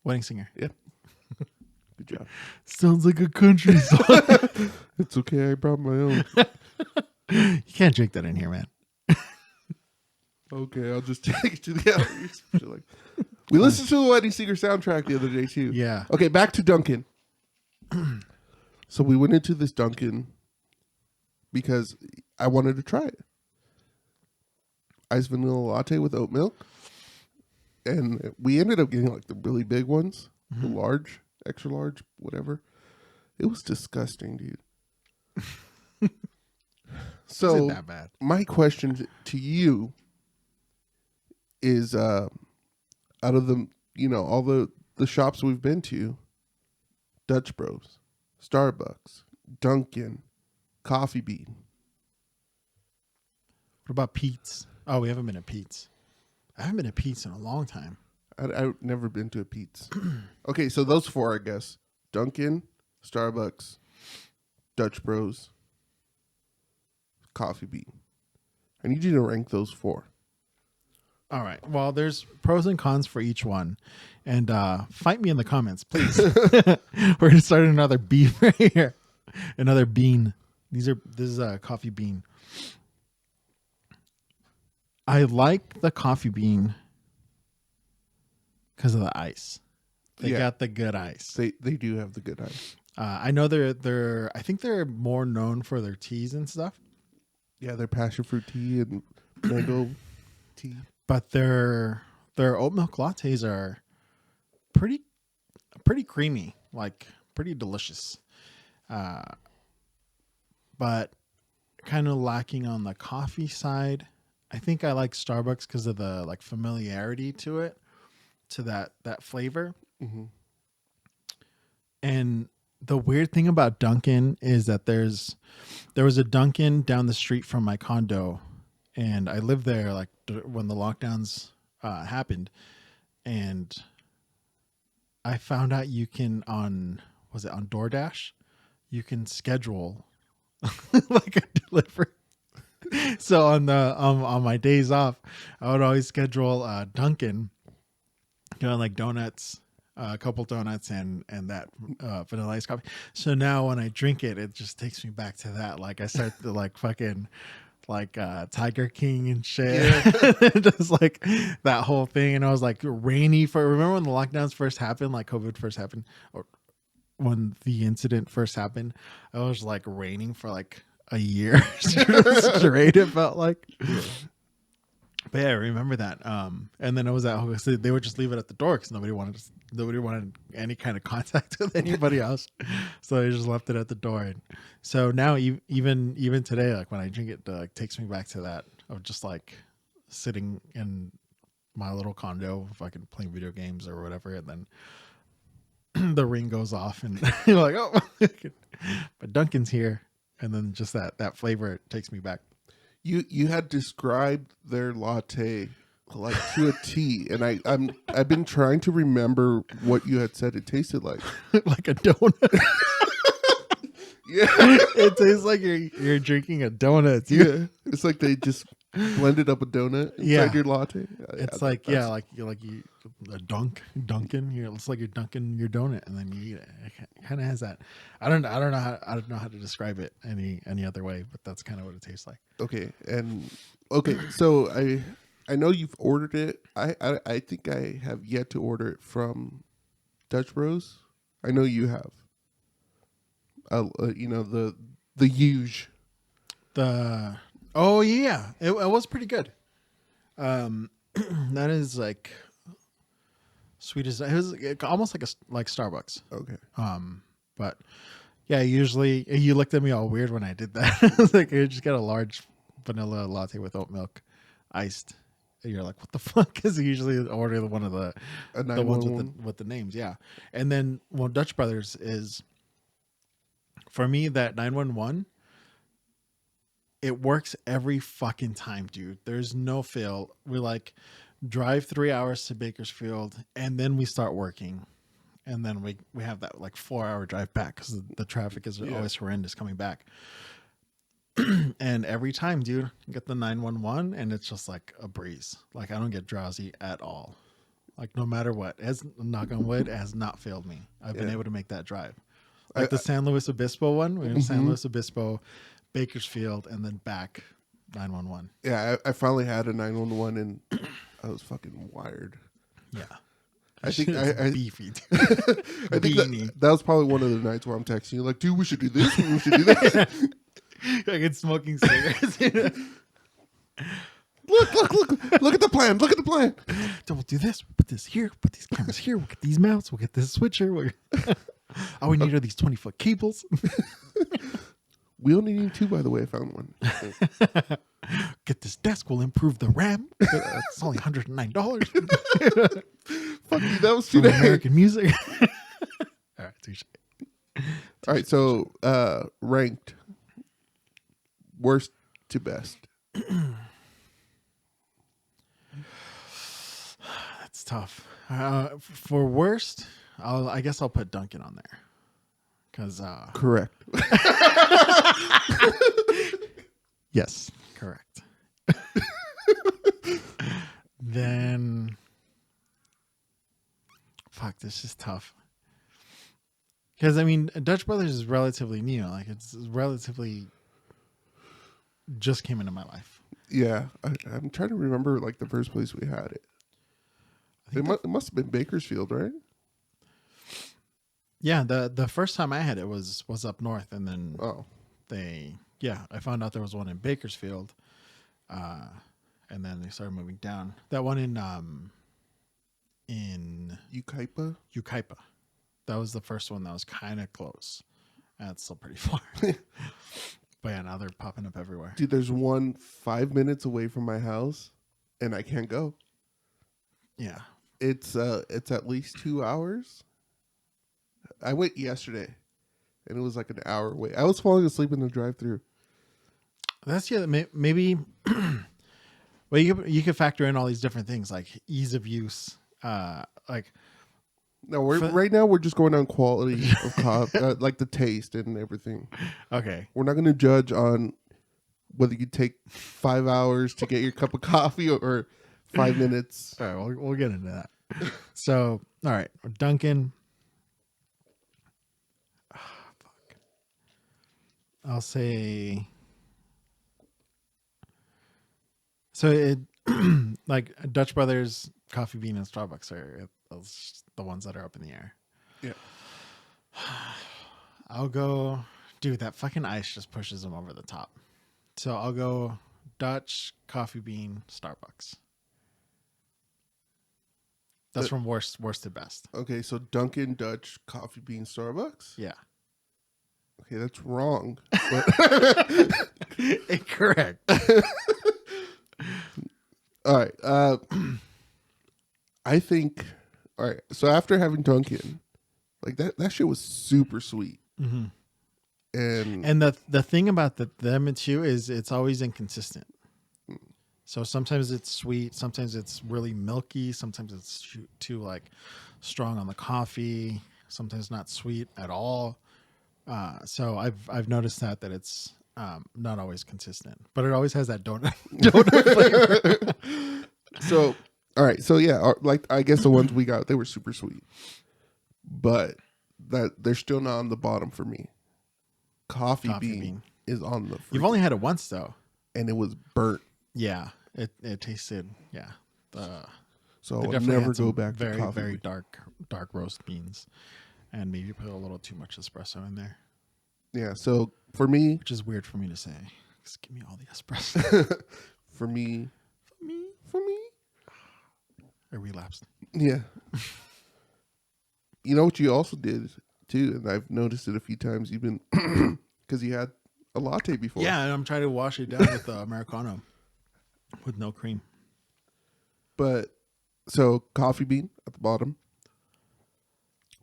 Speaker 1: Wedding Singer.
Speaker 2: Yeah. Good job.
Speaker 1: Sounds like a country song.
Speaker 2: It's okay. I brought my own.
Speaker 1: You can't drink that in here, man.
Speaker 2: Okay, I'll just take it to the others. Like, we listened to the Wedding Singer soundtrack the other day too.
Speaker 1: Yeah.
Speaker 2: Okay, back to Dunkin'. So we went into this Dunkin' because I wanted to try it. Iced vanilla latte with oat milk. And we ended up getting like the really big ones, the large, extra large, whatever. It was disgusting, dude. So
Speaker 1: Isn't that bad?
Speaker 2: my question to you is, out of the, all the shops we've been to, Dutch Bros, Starbucks, Dunkin', Coffee Bean.
Speaker 1: What about Pete's? Oh, we haven't been at Pete's. I haven't been at Pete's in a long time.
Speaker 2: I've never been to a Pete's. Okay, so those four, I guess. Dunkin', Starbucks, Dutch Bros, Coffee Bean. I need you to rank those four.
Speaker 1: All right. Well, there's pros and cons for each one. And fight me in the comments, please. We're going to start another beef right here. Another bean. This is a coffee bean. I like the coffee bean because of the ice. They got the good ice.
Speaker 2: They do have the good ice.
Speaker 1: I know they're I think they're more known for their teas and stuff.
Speaker 2: Yeah, their passion fruit tea and mango tea.
Speaker 1: But their oat milk lattes are pretty creamy, like pretty delicious. But kind of lacking on the coffee side. I think I like Starbucks because of the like familiarity to it, to that flavor.
Speaker 2: Mm-hmm.
Speaker 1: And the weird thing about Dunkin' is that there was a Dunkin' down the street from my condo, and I lived there like when the lockdowns happened, and I found out you can on DoorDash, you can schedule like a delivery. So on my days off, I would always schedule Dunkin', like donuts, a couple donuts, and that vanilla iced coffee. So now when I drink it, it just takes me back to that. Like I start to like fucking like Tiger King and shit, just like that whole thing. And I was like rainy remember when the lockdowns first happened, like COVID first happened, or when the incident first happened, I was like raining for like a year straight. It felt like. But yeah, I remember that. And then it was so they would just leave it at the door because nobody wanted any kind of contact with anybody else. So they just left it at the door. And so now even today, like when I drink it, like takes me back to that of just like sitting in my little condo, fucking playing video games or whatever, and then the ring goes off, and you're like, oh, but Dunkin's here, and then just that flavor takes me back.
Speaker 2: You had described their latte like to a T, and I've been trying to remember what you had said it tasted like.
Speaker 1: Like a donut.
Speaker 2: Yeah,
Speaker 1: It tastes like you're drinking a donut.
Speaker 2: yeah. It's like they just blended up a donut inside your latte.
Speaker 1: It's like you a Dunkin'. It's like you're dunking your donut and then you eat it. It kind of has that. I don't know how to describe it any other way, but that's kind of what it tastes like.
Speaker 2: Okay, so I know you've ordered it I think I have yet to order it from Dutch Bros. I know you have. You know the huge.
Speaker 1: The oh yeah, it was pretty good. That is like sweet as it was almost like like Starbucks.
Speaker 2: Okay.
Speaker 1: But yeah, usually you looked at me all weird when I did that. I was like, you just get a large vanilla latte with oat milk, iced. And you're like, what the fuck? Because you usually order one of the
Speaker 2: A
Speaker 1: ones
Speaker 2: 911.
Speaker 1: with the names, yeah. And then Dutch Brothers is for me that 911. It works every fucking time, dude. There's no fail. We like drive 3 hours to Bakersfield, and then we start working, and then we have that like 4 hour drive back because the traffic is always horrendous coming back. And every time, dude, you get the 911, and it's just like a breeze. Like I don't get drowsy at all. Like no matter what, as knock on wood, it has not failed me. I've been able to make that drive. Like the San Luis Obispo one, we have San Luis Obispo, Bakersfield, and then back 911.
Speaker 2: Yeah, I finally had a 911 and I was fucking wired.
Speaker 1: Yeah.
Speaker 2: I think I
Speaker 1: beefy.
Speaker 2: I think that was probably one of the nights where I'm texting you like, dude, we should do this. We should do that.
Speaker 1: Like it's smoking cigarettes.
Speaker 2: Look at the plan. Look at the plan.
Speaker 1: So we'll do this. We'll put this here. We'll put these cameras here. We'll get these mounts. We'll get this switcher. All we need are these 20-foot cables.
Speaker 2: We only need 2, by the way. I found one.
Speaker 1: Get this desk. We'll improve the RAM. It's only $109.
Speaker 2: Fuck you. That was
Speaker 1: From
Speaker 2: today.
Speaker 1: American music. All right. Touche.
Speaker 2: All right. So ranked worst to best.
Speaker 1: That's tough. For worst, I guess I'll put Duncan on there. Because
Speaker 2: Correct.
Speaker 1: yes, correct. Then fuck, this is tough. Because I mean, Dutch Brothers is relatively new. Like it's relatively just came into my life.
Speaker 2: Yeah, I'm trying to remember like the first place we had it. It must have been Bakersfield, right?
Speaker 1: Yeah, the first time I had it was up north, and then I found out there was one in Bakersfield, and then they started moving down. That one in Ukaipa, that was the first one that was kind of close. That's still pretty far, but yeah, now they're popping up everywhere.
Speaker 2: Dude, there's one 5 minutes away from my house, and I can't go.
Speaker 1: Yeah,
Speaker 2: it's at least 2 hours. I went yesterday, and it was like an hour away. I was falling asleep in the drive-thru.
Speaker 1: That's maybe. Well, you could factor in all these different things like ease of use, like.
Speaker 2: No, right now we're just going on quality of coffee, like the taste and everything.
Speaker 1: Okay,
Speaker 2: we're not going to judge on whether you take 5 hours to get your cup of coffee or 5 minutes.
Speaker 1: All right, we'll get into that. So, all right, Duncan. Fuck. I'll say. So it like Dutch Brothers, Coffee Bean, and Starbucks are those the ones that are up in the air.
Speaker 2: Yeah.
Speaker 1: I'll go, dude. That fucking ice just pushes them over the top. So I'll go Dutch, Coffee Bean, Starbucks. That's from worst to best.
Speaker 2: Okay, so Dunkin', Dutch, Coffee Bean, Starbucks?
Speaker 1: Yeah.
Speaker 2: Okay, that's wrong. But
Speaker 1: Incorrect.
Speaker 2: all right. I think, all right, so after having Dunkin', like that shit was super sweet.
Speaker 1: Mm-hmm.
Speaker 2: And
Speaker 1: the thing about them too is it's always inconsistent. So sometimes it's sweet, sometimes it's really milky, sometimes it's too like strong on the coffee, sometimes not sweet at all. So I've noticed that it's not always consistent, but it always has that donut flavor.
Speaker 2: So all right, so yeah, like I guess the ones we got, they were super sweet, but that they're still not on the bottom for me. Coffee bean is on the.
Speaker 1: You've only had it once though,
Speaker 2: and it was burnt.
Speaker 1: Yeah, it tasted. Yeah,
Speaker 2: So
Speaker 1: They
Speaker 2: I'll
Speaker 1: definitely
Speaker 2: never
Speaker 1: had some
Speaker 2: go back
Speaker 1: very,
Speaker 2: to coffee
Speaker 1: very
Speaker 2: bean.
Speaker 1: dark roast beans, and maybe put a little too much espresso in there,
Speaker 2: Yeah. So for me,
Speaker 1: which is weird for me to say. Just give me all the espresso.
Speaker 2: for me,
Speaker 1: For me,
Speaker 2: for me,
Speaker 1: I relapsed.
Speaker 2: yeah. You know what you also did too, and I've noticed it a few times, even because you had a latte before.
Speaker 1: Yeah, and I'm trying to wash it down with Americano with no cream.
Speaker 2: But so coffee bean at the bottom,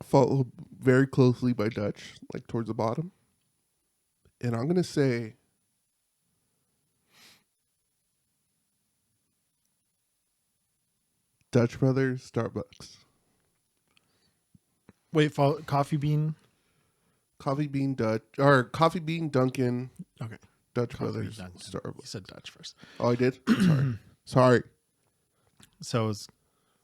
Speaker 2: followed very closely by Dutch, like towards the bottom. And I'm gonna say Dutch Brothers, Starbucks,
Speaker 1: Wait, coffee bean.
Speaker 2: coffee bean Dutch, or coffee bean Dunkin',
Speaker 1: Okay,
Speaker 2: Dutch
Speaker 1: coffee
Speaker 2: Brothers,
Speaker 1: Dunkin'. You
Speaker 2: Starbucks.
Speaker 1: said Dutch first.
Speaker 2: Oh, I did. Sorry.
Speaker 1: So it's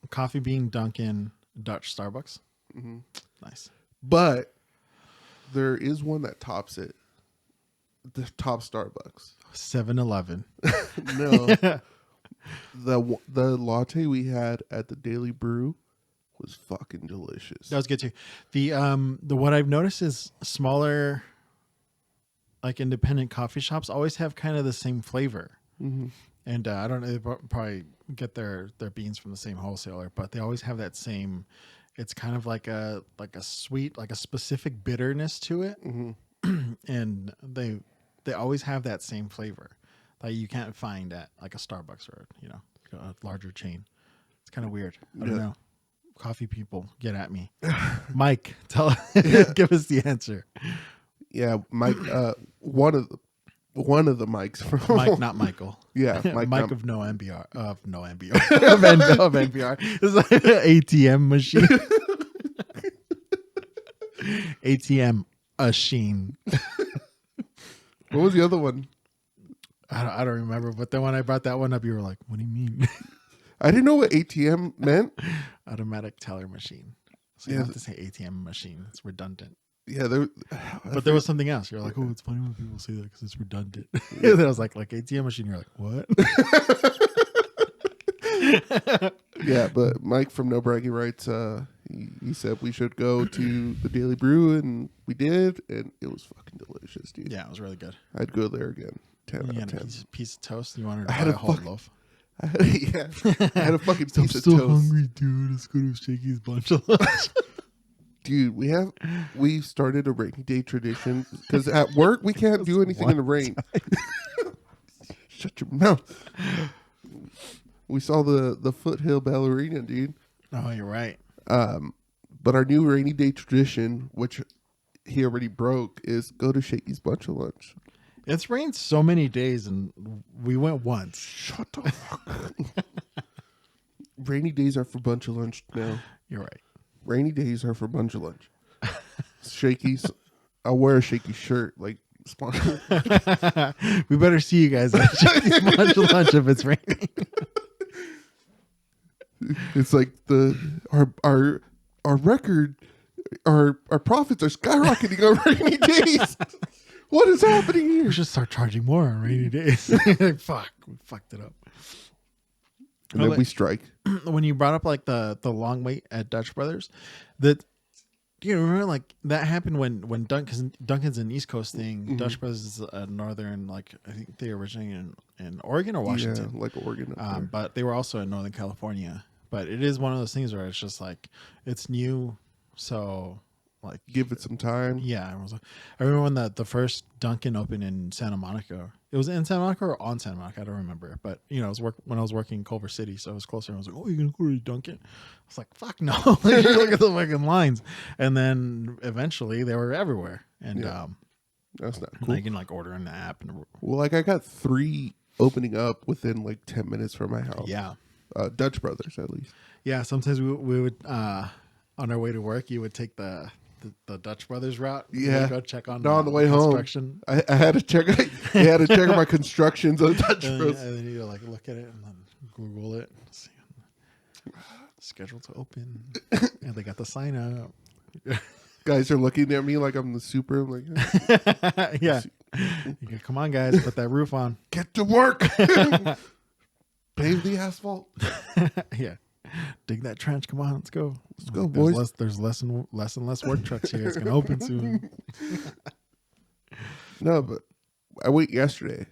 Speaker 1: coffee bean Dunkin', Dutch Starbucks.
Speaker 2: Mm-hmm.
Speaker 1: Nice.
Speaker 2: But there is one that tops it. The top Starbucks.
Speaker 1: 7-Eleven.
Speaker 2: No. The latte we had at the Daily Brew was fucking delicious.
Speaker 1: That was good too. The what I've noticed is smaller, like independent coffee shops always have kind of the same flavor.
Speaker 2: Mm-hmm.
Speaker 1: And I don't know, they probably get their beans from the same wholesaler, but they always have that same. It's kind of like a sweet, like a specific bitterness to it,
Speaker 2: Mm-hmm.
Speaker 1: and they always have that same flavor that you can't find at like a Starbucks or a larger chain. It's kind of weird. I don't know. Coffee people, get at me. Mike, give us the answer.
Speaker 2: Yeah, Mike. One of the mics from
Speaker 1: Mike, not Michael.
Speaker 2: Yeah,
Speaker 1: Mike of no NBR of NPR. It's like an ATM machine. ATM machine.
Speaker 2: What was the other one?
Speaker 1: I don't remember, but then when I brought that one up, you were like, "What do you mean?"
Speaker 2: I didn't know what ATM meant.
Speaker 1: Automatic teller machine. So you have to say ATM machine. It's redundant.
Speaker 2: Yeah,
Speaker 1: But there was something else. You're like, "Oh, it's funny when people say that because it's redundant." And I was like ATM machine. You're like, "What?"
Speaker 2: Yeah, but Mike from No Bragging Rights, he said we should go to the Daily Brew, and we did, and it was fucking delicious, dude.
Speaker 1: Yeah, it was really good.
Speaker 2: I'd go there again. 10
Speaker 1: You
Speaker 2: out
Speaker 1: had
Speaker 2: of
Speaker 1: a
Speaker 2: 10.
Speaker 1: piece of toast. You wanted to
Speaker 2: I had
Speaker 1: buy
Speaker 2: a
Speaker 1: a whole
Speaker 2: fuck-
Speaker 1: loaf.
Speaker 2: I had a fucking
Speaker 1: I'm
Speaker 2: piece of
Speaker 1: so
Speaker 2: toast.
Speaker 1: hungry, dude. Let's go to Shaky's Bunch of Lunch.
Speaker 2: Dude, we started a rainy day tradition because at work we can't do anything in the rain. Shut your mouth. We saw the Foothill Ballerina, dude.
Speaker 1: Oh, you're right.
Speaker 2: But our new rainy day tradition, which he already broke, is go to Shaky's Bunch of Lunch.
Speaker 1: It's rained so many days, and we went once.
Speaker 2: Shut the fuck up. Rainy days are for bunch of lunch now.
Speaker 1: You're right.
Speaker 2: Rainy days are for bunch of lunch. Shaky's. I'll wear a Shaky shirt, like sponsor.
Speaker 1: We better see you guys at Shaky's Bunch of Lunch if it's raining.
Speaker 2: It's like our record, our profits are skyrocketing on rainy days. What is happening here?
Speaker 1: We should start charging more on rainy days. Fuck, we fucked it up.
Speaker 2: And then we strike.
Speaker 1: When you brought up like the long wait at Dutch Brothers, that you remember like that happened when Dunkin's an East Coast thing.
Speaker 2: Mm-hmm.
Speaker 1: Dutch Brothers is a northern, like I think they originated in Oregon or Washington.
Speaker 2: Yeah, like Oregon. Up there.
Speaker 1: But they were also in Northern California. But it is one of those things where it's just like it's new, so like
Speaker 2: Give it some time.
Speaker 1: yeah. I remember when the first Dunkin' opened in Santa Monica. It was in Santa Monica or on Santa Monica. I don't remember. But you know, it was when I was working in Culver City, so it was closer. I was like, "Oh, you can go to Dunkin'?" I was like, "Fuck no!" Like, look at the fucking lines. And then eventually they were everywhere, and
Speaker 2: Yeah. That's not cool.
Speaker 1: you can like order in the app and
Speaker 2: Well, like I got 3 opening up within like 10 minutes from my house.
Speaker 1: yeah.
Speaker 2: Dutch Brothers, at least.
Speaker 1: Yeah, sometimes we would on our way to work, you would take the Dutch Brothers route.
Speaker 2: Yeah.
Speaker 1: Go check on
Speaker 2: No, on the way home.
Speaker 1: construction.
Speaker 2: I had to check. I had to check my constructions on Dutch
Speaker 1: And
Speaker 2: Brothers.
Speaker 1: then you like look at it and then Google it. See, scheduled to open. And they got the sign up.
Speaker 2: Guys are looking at me like I'm the super. I'm like,
Speaker 1: Yeah. You go, come on, guys, put that roof on.
Speaker 2: get to work. Pave the asphalt.
Speaker 1: Yeah. Dig that trench. Come on, let's go.
Speaker 2: Let's go, boys.
Speaker 1: There's less and less work trucks here. It's gonna open soon.
Speaker 2: No, but I went yesterday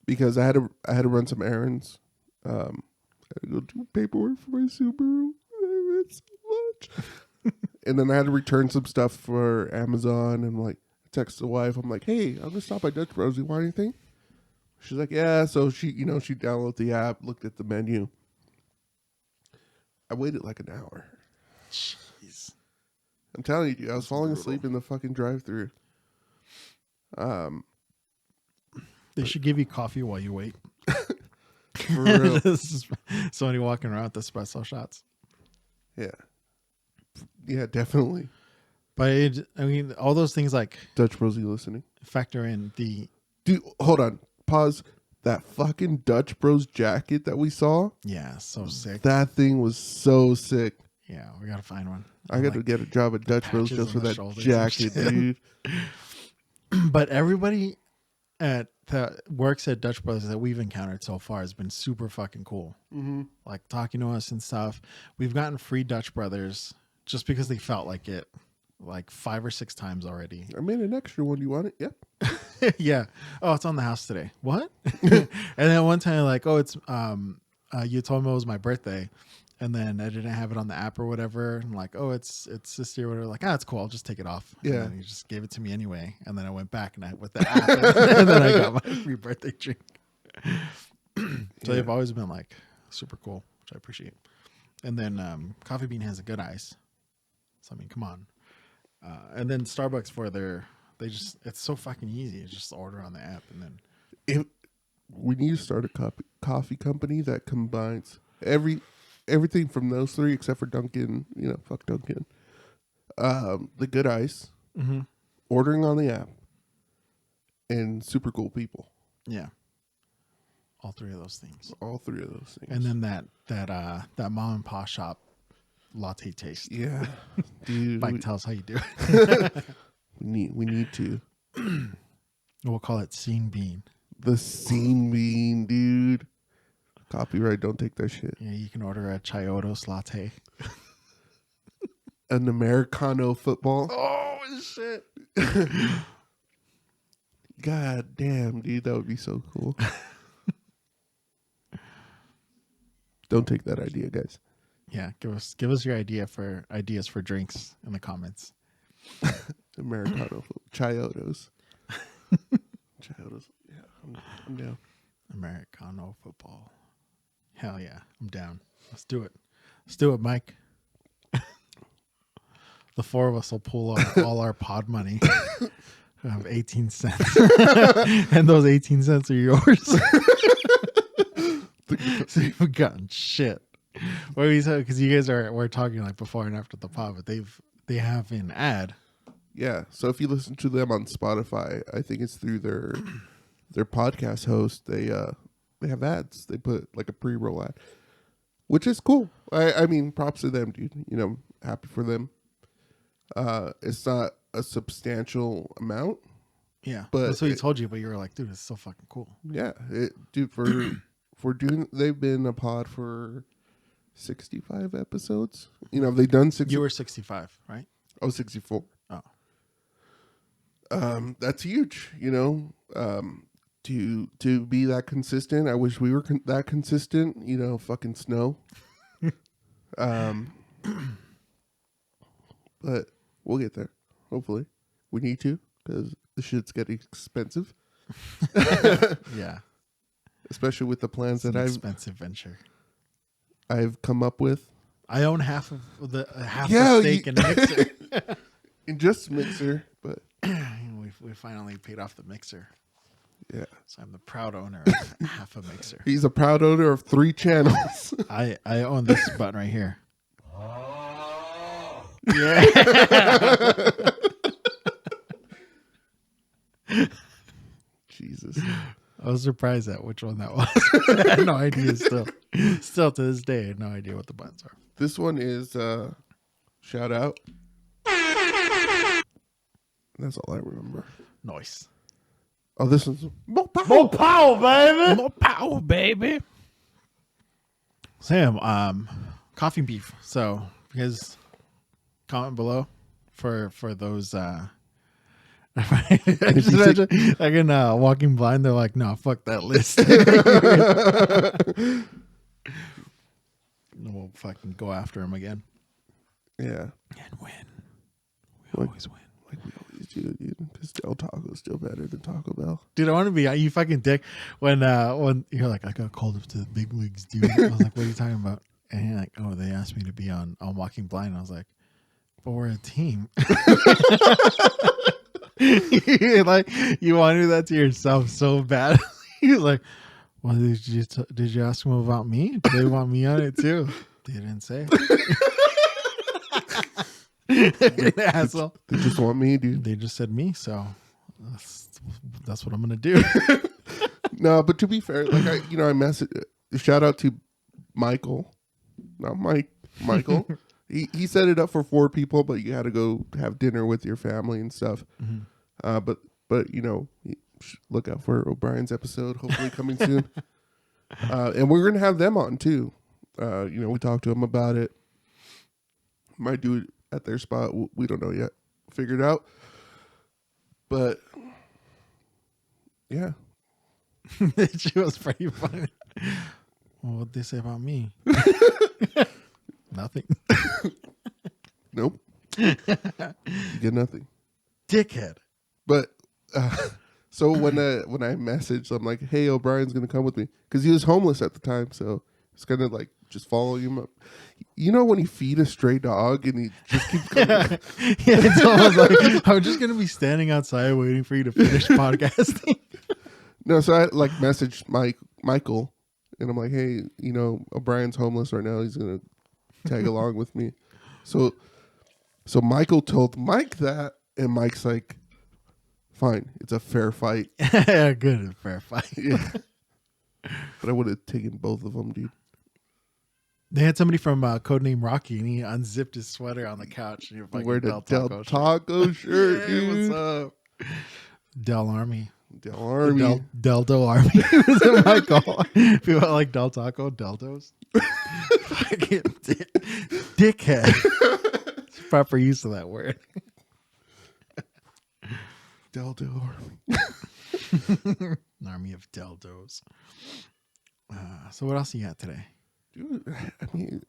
Speaker 2: because I had to run some errands. I had to go do paperwork for my Subaru. I read so much, and then I had to return some stuff for Amazon. And like, text the wife. I'm like, hey, I'm gonna stop by Dutch Bros. You want anything? She's like, yeah. So she downloaded the app, looked at the menu. I waited like an hour.
Speaker 1: Jeez.
Speaker 2: I'm telling you, dude, I was falling asleep in the fucking drive-thru.
Speaker 1: They should give you coffee while you wait.
Speaker 2: For real.
Speaker 1: Somebody walking around with espresso shots.
Speaker 2: Yeah, definitely.
Speaker 1: But I mean, all those things like
Speaker 2: Dutch Bros, you listening?
Speaker 1: factor in the.
Speaker 2: Dude, hold on. Pause. That fucking Dutch Bros jacket that we saw.
Speaker 1: Yeah, so sick.
Speaker 2: That thing was so sick.
Speaker 1: Yeah, we gotta find one.
Speaker 2: I got to get a job at Dutch Bros just for that jacket, dude.
Speaker 1: But everybody that works at Dutch Bros that we've encountered so far has been super fucking cool.
Speaker 2: Mm-hmm.
Speaker 1: Like talking to us and stuff. We've gotten free Dutch Brothers just because they felt like it, like 5 or 6 times already.
Speaker 2: I made an extra one. You want it? Yep.
Speaker 1: Yeah. Oh, it's on the house today. What? And then one time, like, oh, it's you told me it was my birthday, and then I didn't have it on the app or whatever. I'm like, oh, it's this year or whatever. Like, it's cool. I'll just take it off.
Speaker 2: Yeah.
Speaker 1: And then he just gave it to me anyway. And then I went back and with the app, and then I got my free birthday drink. So they've always been like super cool, which I appreciate. And then Coffee Bean has a good ice. So I mean, come on. And then Starbucks it's so fucking easy. You just order on the app and then.
Speaker 2: We need to start a coffee company that combines everything from those three except for Dunkin'. You know, fuck Dunkin'. The good ice, ordering on the app, and super cool people.
Speaker 1: Yeah. All 3 of those things.
Speaker 2: All 3 of those things.
Speaker 1: And then that mom and pop shop latte taste.
Speaker 2: Yeah, dude.
Speaker 1: Mike, tell us how you do it.
Speaker 2: We need to.
Speaker 1: We'll call it Scene Bean.
Speaker 2: The Scene Bean, dude. Copyright, don't take that shit.
Speaker 1: Yeah, you can order a Chiodos latte.
Speaker 2: An Americano football.
Speaker 1: Oh shit.
Speaker 2: God damn, dude, that would be so cool. Don't take that idea, guys.
Speaker 1: Yeah, give us your ideas for drinks in the comments.
Speaker 2: Americano Chiodos. Chiodos. Yeah, I'm down.
Speaker 1: Americano football. Hell yeah, I'm down. Let's do it, Mike. The 4 of us will pull all our pod money. We have 18 cents. And those 18 cents are yours. So you've gotten shit. What we said, because you guys we're talking like before and after the pod, but they have an ad.
Speaker 2: Yeah, so if you listen to them on Spotify, I think it's through their podcast host. They have ads. They put like a pre-roll ad, which is cool. I mean, props to them, dude. You know, happy for them. It's not a substantial amount.
Speaker 1: Yeah,
Speaker 2: but
Speaker 1: that's what he told you. But you were like, dude, it's so fucking cool.
Speaker 2: Yeah, dude. For doing, they've been a pod for 65 episodes. You know, they've done 60.
Speaker 1: You were 65, right?
Speaker 2: I was 64.
Speaker 1: Oh,
Speaker 2: that's huge. You know, to be that consistent. I wish we were that consistent. You know, fucking Snow. But we'll get there. Hopefully, we need to because the shit's getting expensive.
Speaker 1: Yeah.
Speaker 2: Especially with the plans
Speaker 1: it's
Speaker 2: that
Speaker 1: expensive venture.
Speaker 2: I've come up with.
Speaker 1: I own half the stake in Mixer.
Speaker 2: In just Mixer, but
Speaker 1: we finally paid off the Mixer.
Speaker 2: Yeah.
Speaker 1: So I'm the proud owner of half a Mixer.
Speaker 2: He's a proud owner of 3 channels.
Speaker 1: I own this button right here. Yeah.
Speaker 2: Jesus.
Speaker 1: I was surprised at which one that was. I had no idea still. Still to this day, I have no idea what the buttons are.
Speaker 2: This one is shout out. That's all I remember.
Speaker 1: Nice.
Speaker 2: Oh, this one's
Speaker 1: more power, baby. More power, baby. Sam, coffee beef. So you guys comment below for those. I just imagine again walking blind. They're like, no, fuck that list. We'll fucking go after him again.
Speaker 2: Yeah.
Speaker 1: And win. We always win.
Speaker 2: Like we always do, dude. Because Del Taco is still better than Taco Bell.
Speaker 1: Dude, I want to be you fucking dick when you're like, I got called up to the big leagues, dude. I was like, what are you talking about? And you're like, oh, they asked me to be on Walking Blind. I was like, but we're a team. Like, you want to do that to yourself so bad. He's like, well, did you ask them about me? Do they want me on it too? They didn't say. Asshole.
Speaker 2: They just want me, dude.
Speaker 1: They just said me, so that's what I'm gonna do.
Speaker 2: No, but to be fair, like I messaged. Shout out to Michael, not Mike. Michael. He set it up for 4 people, but you had to go have dinner with your family and stuff. Mm-hmm. But look out for O'Brien's episode, hopefully coming soon. And we're gonna have them on too. We talked to them about it. Might do it at their spot. We don't know yet. Figured out. But yeah,
Speaker 1: She was pretty funny. Well, what'd they say about me? Nothing.
Speaker 2: Nope. You get nothing.
Speaker 1: Dickhead.
Speaker 2: But so when I messaged, I'm like, "Hey, O'Brien's gonna come with me," because he was homeless at the time, so it's kind of like just following him up. You know when you feed a stray dog and he just keeps coming.
Speaker 1: Yeah, it's almost like I'm just gonna be standing outside waiting for you to finish podcasting.
Speaker 2: No, so I like messaged Michael, and I'm like, "Hey, O'Brien's homeless right now. He's gonna tag along with me." So Michael told Mike that, and Mike's like, "Fine, it's a fair fight."
Speaker 1: Yeah, good, fair fight.
Speaker 2: Yeah. But I would have taken both of them, dude.
Speaker 1: They had somebody from Codename Rocky, and he unzipped his sweater on the couch. And he
Speaker 2: Wear the Del Taco shirt,
Speaker 1: yeah,
Speaker 2: dude.
Speaker 1: what's up? Del Army.
Speaker 2: Del Army.
Speaker 1: Deldo Army. Was it Michael? People like Del Taco, Deldos. Fucking dickhead. It's proper use of that word.
Speaker 2: Deldo Army.
Speaker 1: An army of Deldos. So what else you got today?
Speaker 2: Dude, I mean,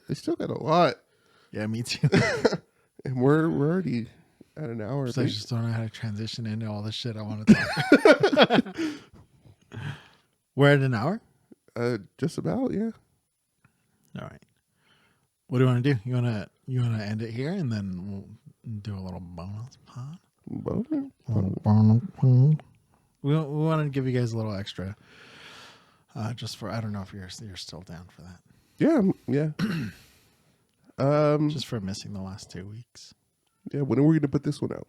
Speaker 2: I still got a lot.
Speaker 1: Yeah, me too.
Speaker 2: And we're already at an hour.
Speaker 1: So I just don't know how to transition into all the shit I want to talk about. We're at an hour?
Speaker 2: Just about, yeah.
Speaker 1: All right. What do you want to do? You want to end it here and then we'll do a little bonus pod? We want to give you guys a little extra. Just for, I don't know if you're still down for that.
Speaker 2: Yeah.
Speaker 1: Just for missing the last 2 weeks.
Speaker 2: Yeah, when are we going to put this one out?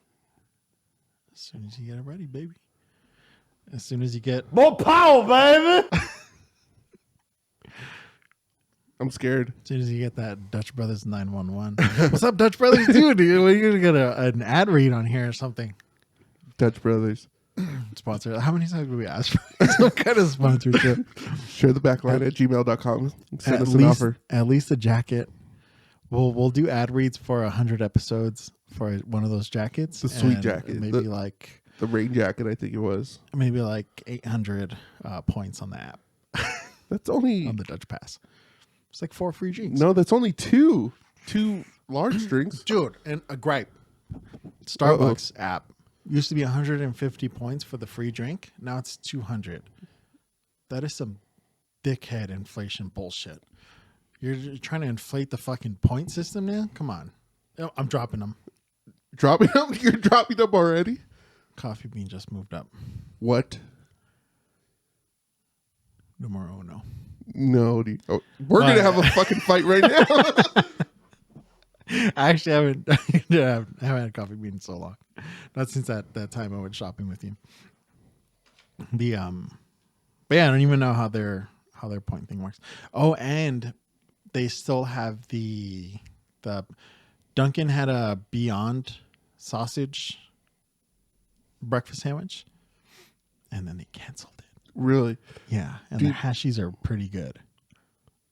Speaker 1: As soon as you get it ready, baby. As soon as you get
Speaker 3: more power, baby.
Speaker 2: I'm scared.
Speaker 1: As soon as you get that Dutch Brothers 911. What's up, Dutch Brothers? Dude, are you going to get an ad read on here or something?
Speaker 2: Dutch Brothers.
Speaker 1: Sponsor. How many times did we ask for some kind of sponsorship?
Speaker 2: Share the backline at gmail.com. Send us
Speaker 1: an
Speaker 2: offer.
Speaker 1: At least a jacket. We'll do ad reads for 100 episodes for one of those jackets.
Speaker 2: The sweet jacket.
Speaker 1: Maybe
Speaker 2: the rain jacket, I think it was.
Speaker 1: Maybe like 800 points on the app.
Speaker 2: That's only
Speaker 1: on the Dutch Pass. It's like 4 free drinks.
Speaker 2: No, that's only two large drinks.
Speaker 1: Dude, and a gripe. Starbucks app used to be 150 points for the free drink. Now it's 200. That is some dickhead inflation bullshit. You're trying to inflate the fucking point system now? Come on. I'm dropping them.
Speaker 2: Dropping them? You're dropping them already?
Speaker 1: Coffee Bean just moved up.
Speaker 2: What?
Speaker 1: Numero uno.
Speaker 2: No, dude. Oh, we're going to have a fucking fight right now.
Speaker 1: I actually haven't had a Coffee Bean in so long. Not since that time I went shopping with you. But yeah, I don't even know how their point thing works. Oh, and they still have the Dunkin' had a Beyond sausage breakfast sandwich, and then they canceled it.
Speaker 2: Really?
Speaker 1: Yeah, and the hashies are pretty good.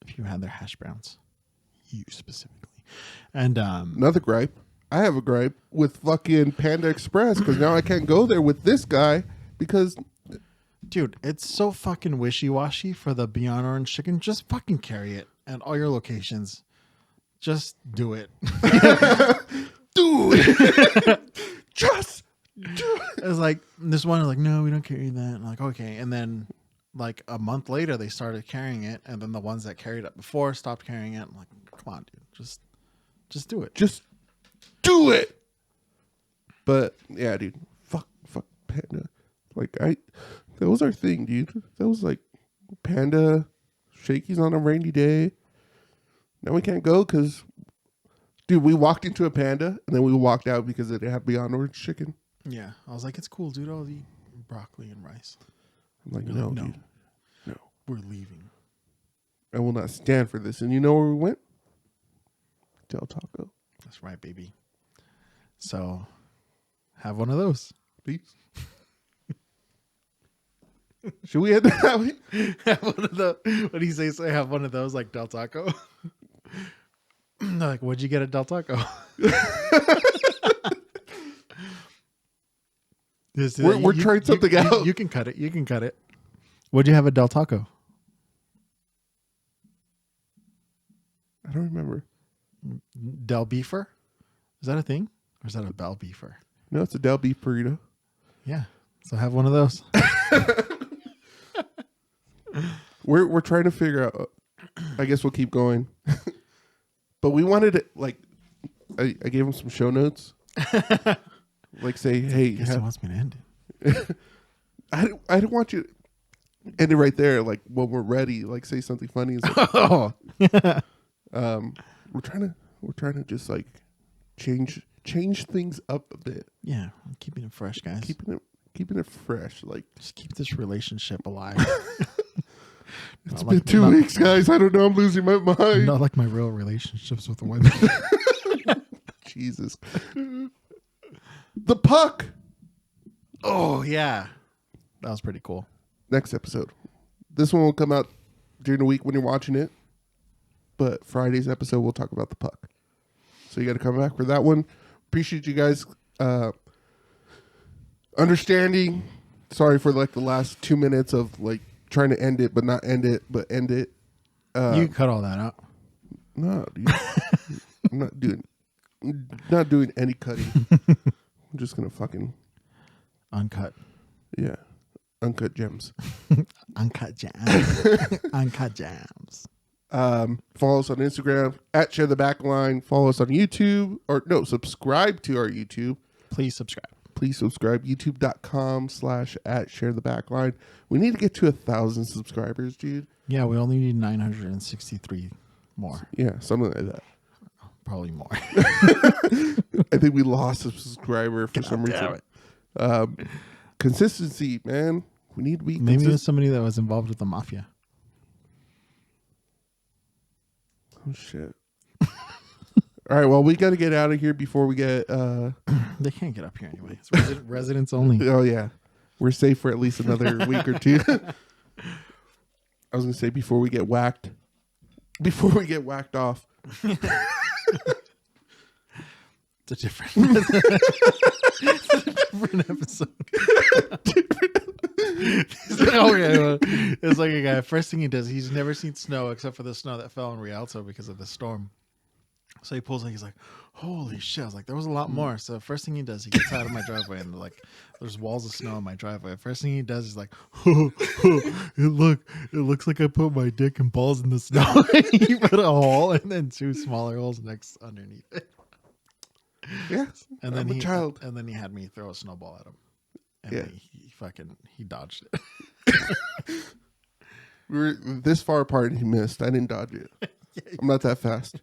Speaker 1: if you had their hash browns. You specifically. And
Speaker 2: Another gripe. I have a gripe with fucking Panda Express because now I can't go there with this guy because
Speaker 1: dude, it's so fucking wishy-washy for the Beyond Orange chicken. Just fucking carry it at all your locations. Just do it.
Speaker 2: dude, just do it.
Speaker 1: It's like this one is like, no, we don't carry that. I'm like, okay. And then like a month later, they started carrying it, and then the ones that carried it before stopped carrying it. I'm like, come on, dude, just do it.
Speaker 2: Just do it. But yeah, dude, fuck Panda. Like that was our thing, dude. That was like Panda, Shakey's on a rainy day. Now we can't go because, dude, we walked into a Panda and then we walked out because it had Beyond Orange chicken.
Speaker 1: Yeah, I was like, it's cool, dude. I'll eat broccoli and rice.
Speaker 2: I'm like,
Speaker 1: You're
Speaker 2: no,
Speaker 1: like, no,
Speaker 2: dude, no.
Speaker 1: We're leaving.
Speaker 2: I will not stand for this. And you know where we went? Del Taco.
Speaker 1: That's right, baby. So, have one of those.
Speaker 2: Please. Should we end that way?
Speaker 1: Have one of the. What do you say? Say have one of those like Del Taco. They're like, what'd you get at Del Taco?
Speaker 2: We're trying something out.
Speaker 1: You can cut it. You can cut it. What'd you have at Del Taco?
Speaker 2: I don't remember.
Speaker 1: Del Beefer? Is that a thing? Or is that a Bell Beefer?
Speaker 2: No, it's a Del Beef burrito.
Speaker 1: Yeah. So have one of those.
Speaker 2: We're trying to figure out. I guess we'll keep going. But we wanted it like I gave him some show notes. Like say, hey,
Speaker 1: Guess he wants me to end it.
Speaker 2: I don't want you to end it right there. Like when we're ready, like say something funny. It's like,
Speaker 1: Oh.
Speaker 2: we're trying to just like change things up a bit.
Speaker 1: Yeah. I'm keeping it fresh, guys.
Speaker 2: Keeping it fresh. Like
Speaker 1: Just keep this relationship alive.
Speaker 2: it's been 2 weeks, guys. I don't know. I'm losing my mind.
Speaker 1: Not like my real relationships with women.
Speaker 2: Jesus. The Puck.
Speaker 1: Oh, yeah. That was pretty cool.
Speaker 2: Next episode. This one will come out during the week when you're watching it. But Friday's episode, we'll talk about the Puck. So you got to come back for that one. Appreciate you guys understanding. Sorry for like the last 2 minutes of like trying to end it, but not end it, but end it.
Speaker 1: You can cut all that out.
Speaker 2: No, dude. I'm not doing any cutting. I'm just going to fucking...
Speaker 1: Uncut.
Speaker 2: Yeah. Uncut gems.
Speaker 1: Uncut jams. Uncut jams.
Speaker 2: Follow us on Instagram at Share the Backline. Follow us on YouTube. Subscribe to our YouTube.
Speaker 1: Please subscribe.
Speaker 2: YouTube.com/@ShareTheBackline. We need to get to 1,000 subscribers, dude.
Speaker 1: Yeah, we only need 963 more.
Speaker 2: Yeah, something like that.
Speaker 1: Probably more.
Speaker 2: I think we lost a subscriber for some reason. Consistency, man. We need to be
Speaker 1: Maybe it was somebody that was involved with the mafia.
Speaker 2: Oh, shit. All right, well, we got to get out of here before we get...
Speaker 1: They can't get up here anyway. It's residents only.
Speaker 2: Oh, yeah. We're safe for at least another week or two. I was going to say before we get whacked. Before we get whacked off.
Speaker 1: It's a different episode. It's like a guy. First thing he does, he's never seen snow except for the snow that fell in Rialto because of the storm. So he pulls like he's like, holy shit! I was like, there was a lot more. So first thing he does, he gets out of my driveway and like, there's walls of snow in my driveway. First thing he does is like, it looks like I put my dick and balls in the snow. He put a hole and then 2 smaller holes next underneath it.
Speaker 2: Yes,
Speaker 1: and then
Speaker 2: I'm a child.
Speaker 1: And then he had me throw a snowball at him. And
Speaker 2: Yeah.
Speaker 1: he dodged it.
Speaker 2: We were this far apart and he missed. I didn't dodge it. I'm not that fast.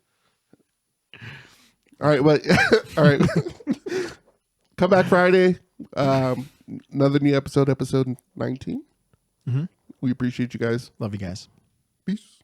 Speaker 2: All right, but all right. Come back Friday. Another new episode 19.
Speaker 1: Mm-hmm.
Speaker 2: We appreciate you guys.
Speaker 1: Love you guys.
Speaker 2: Peace.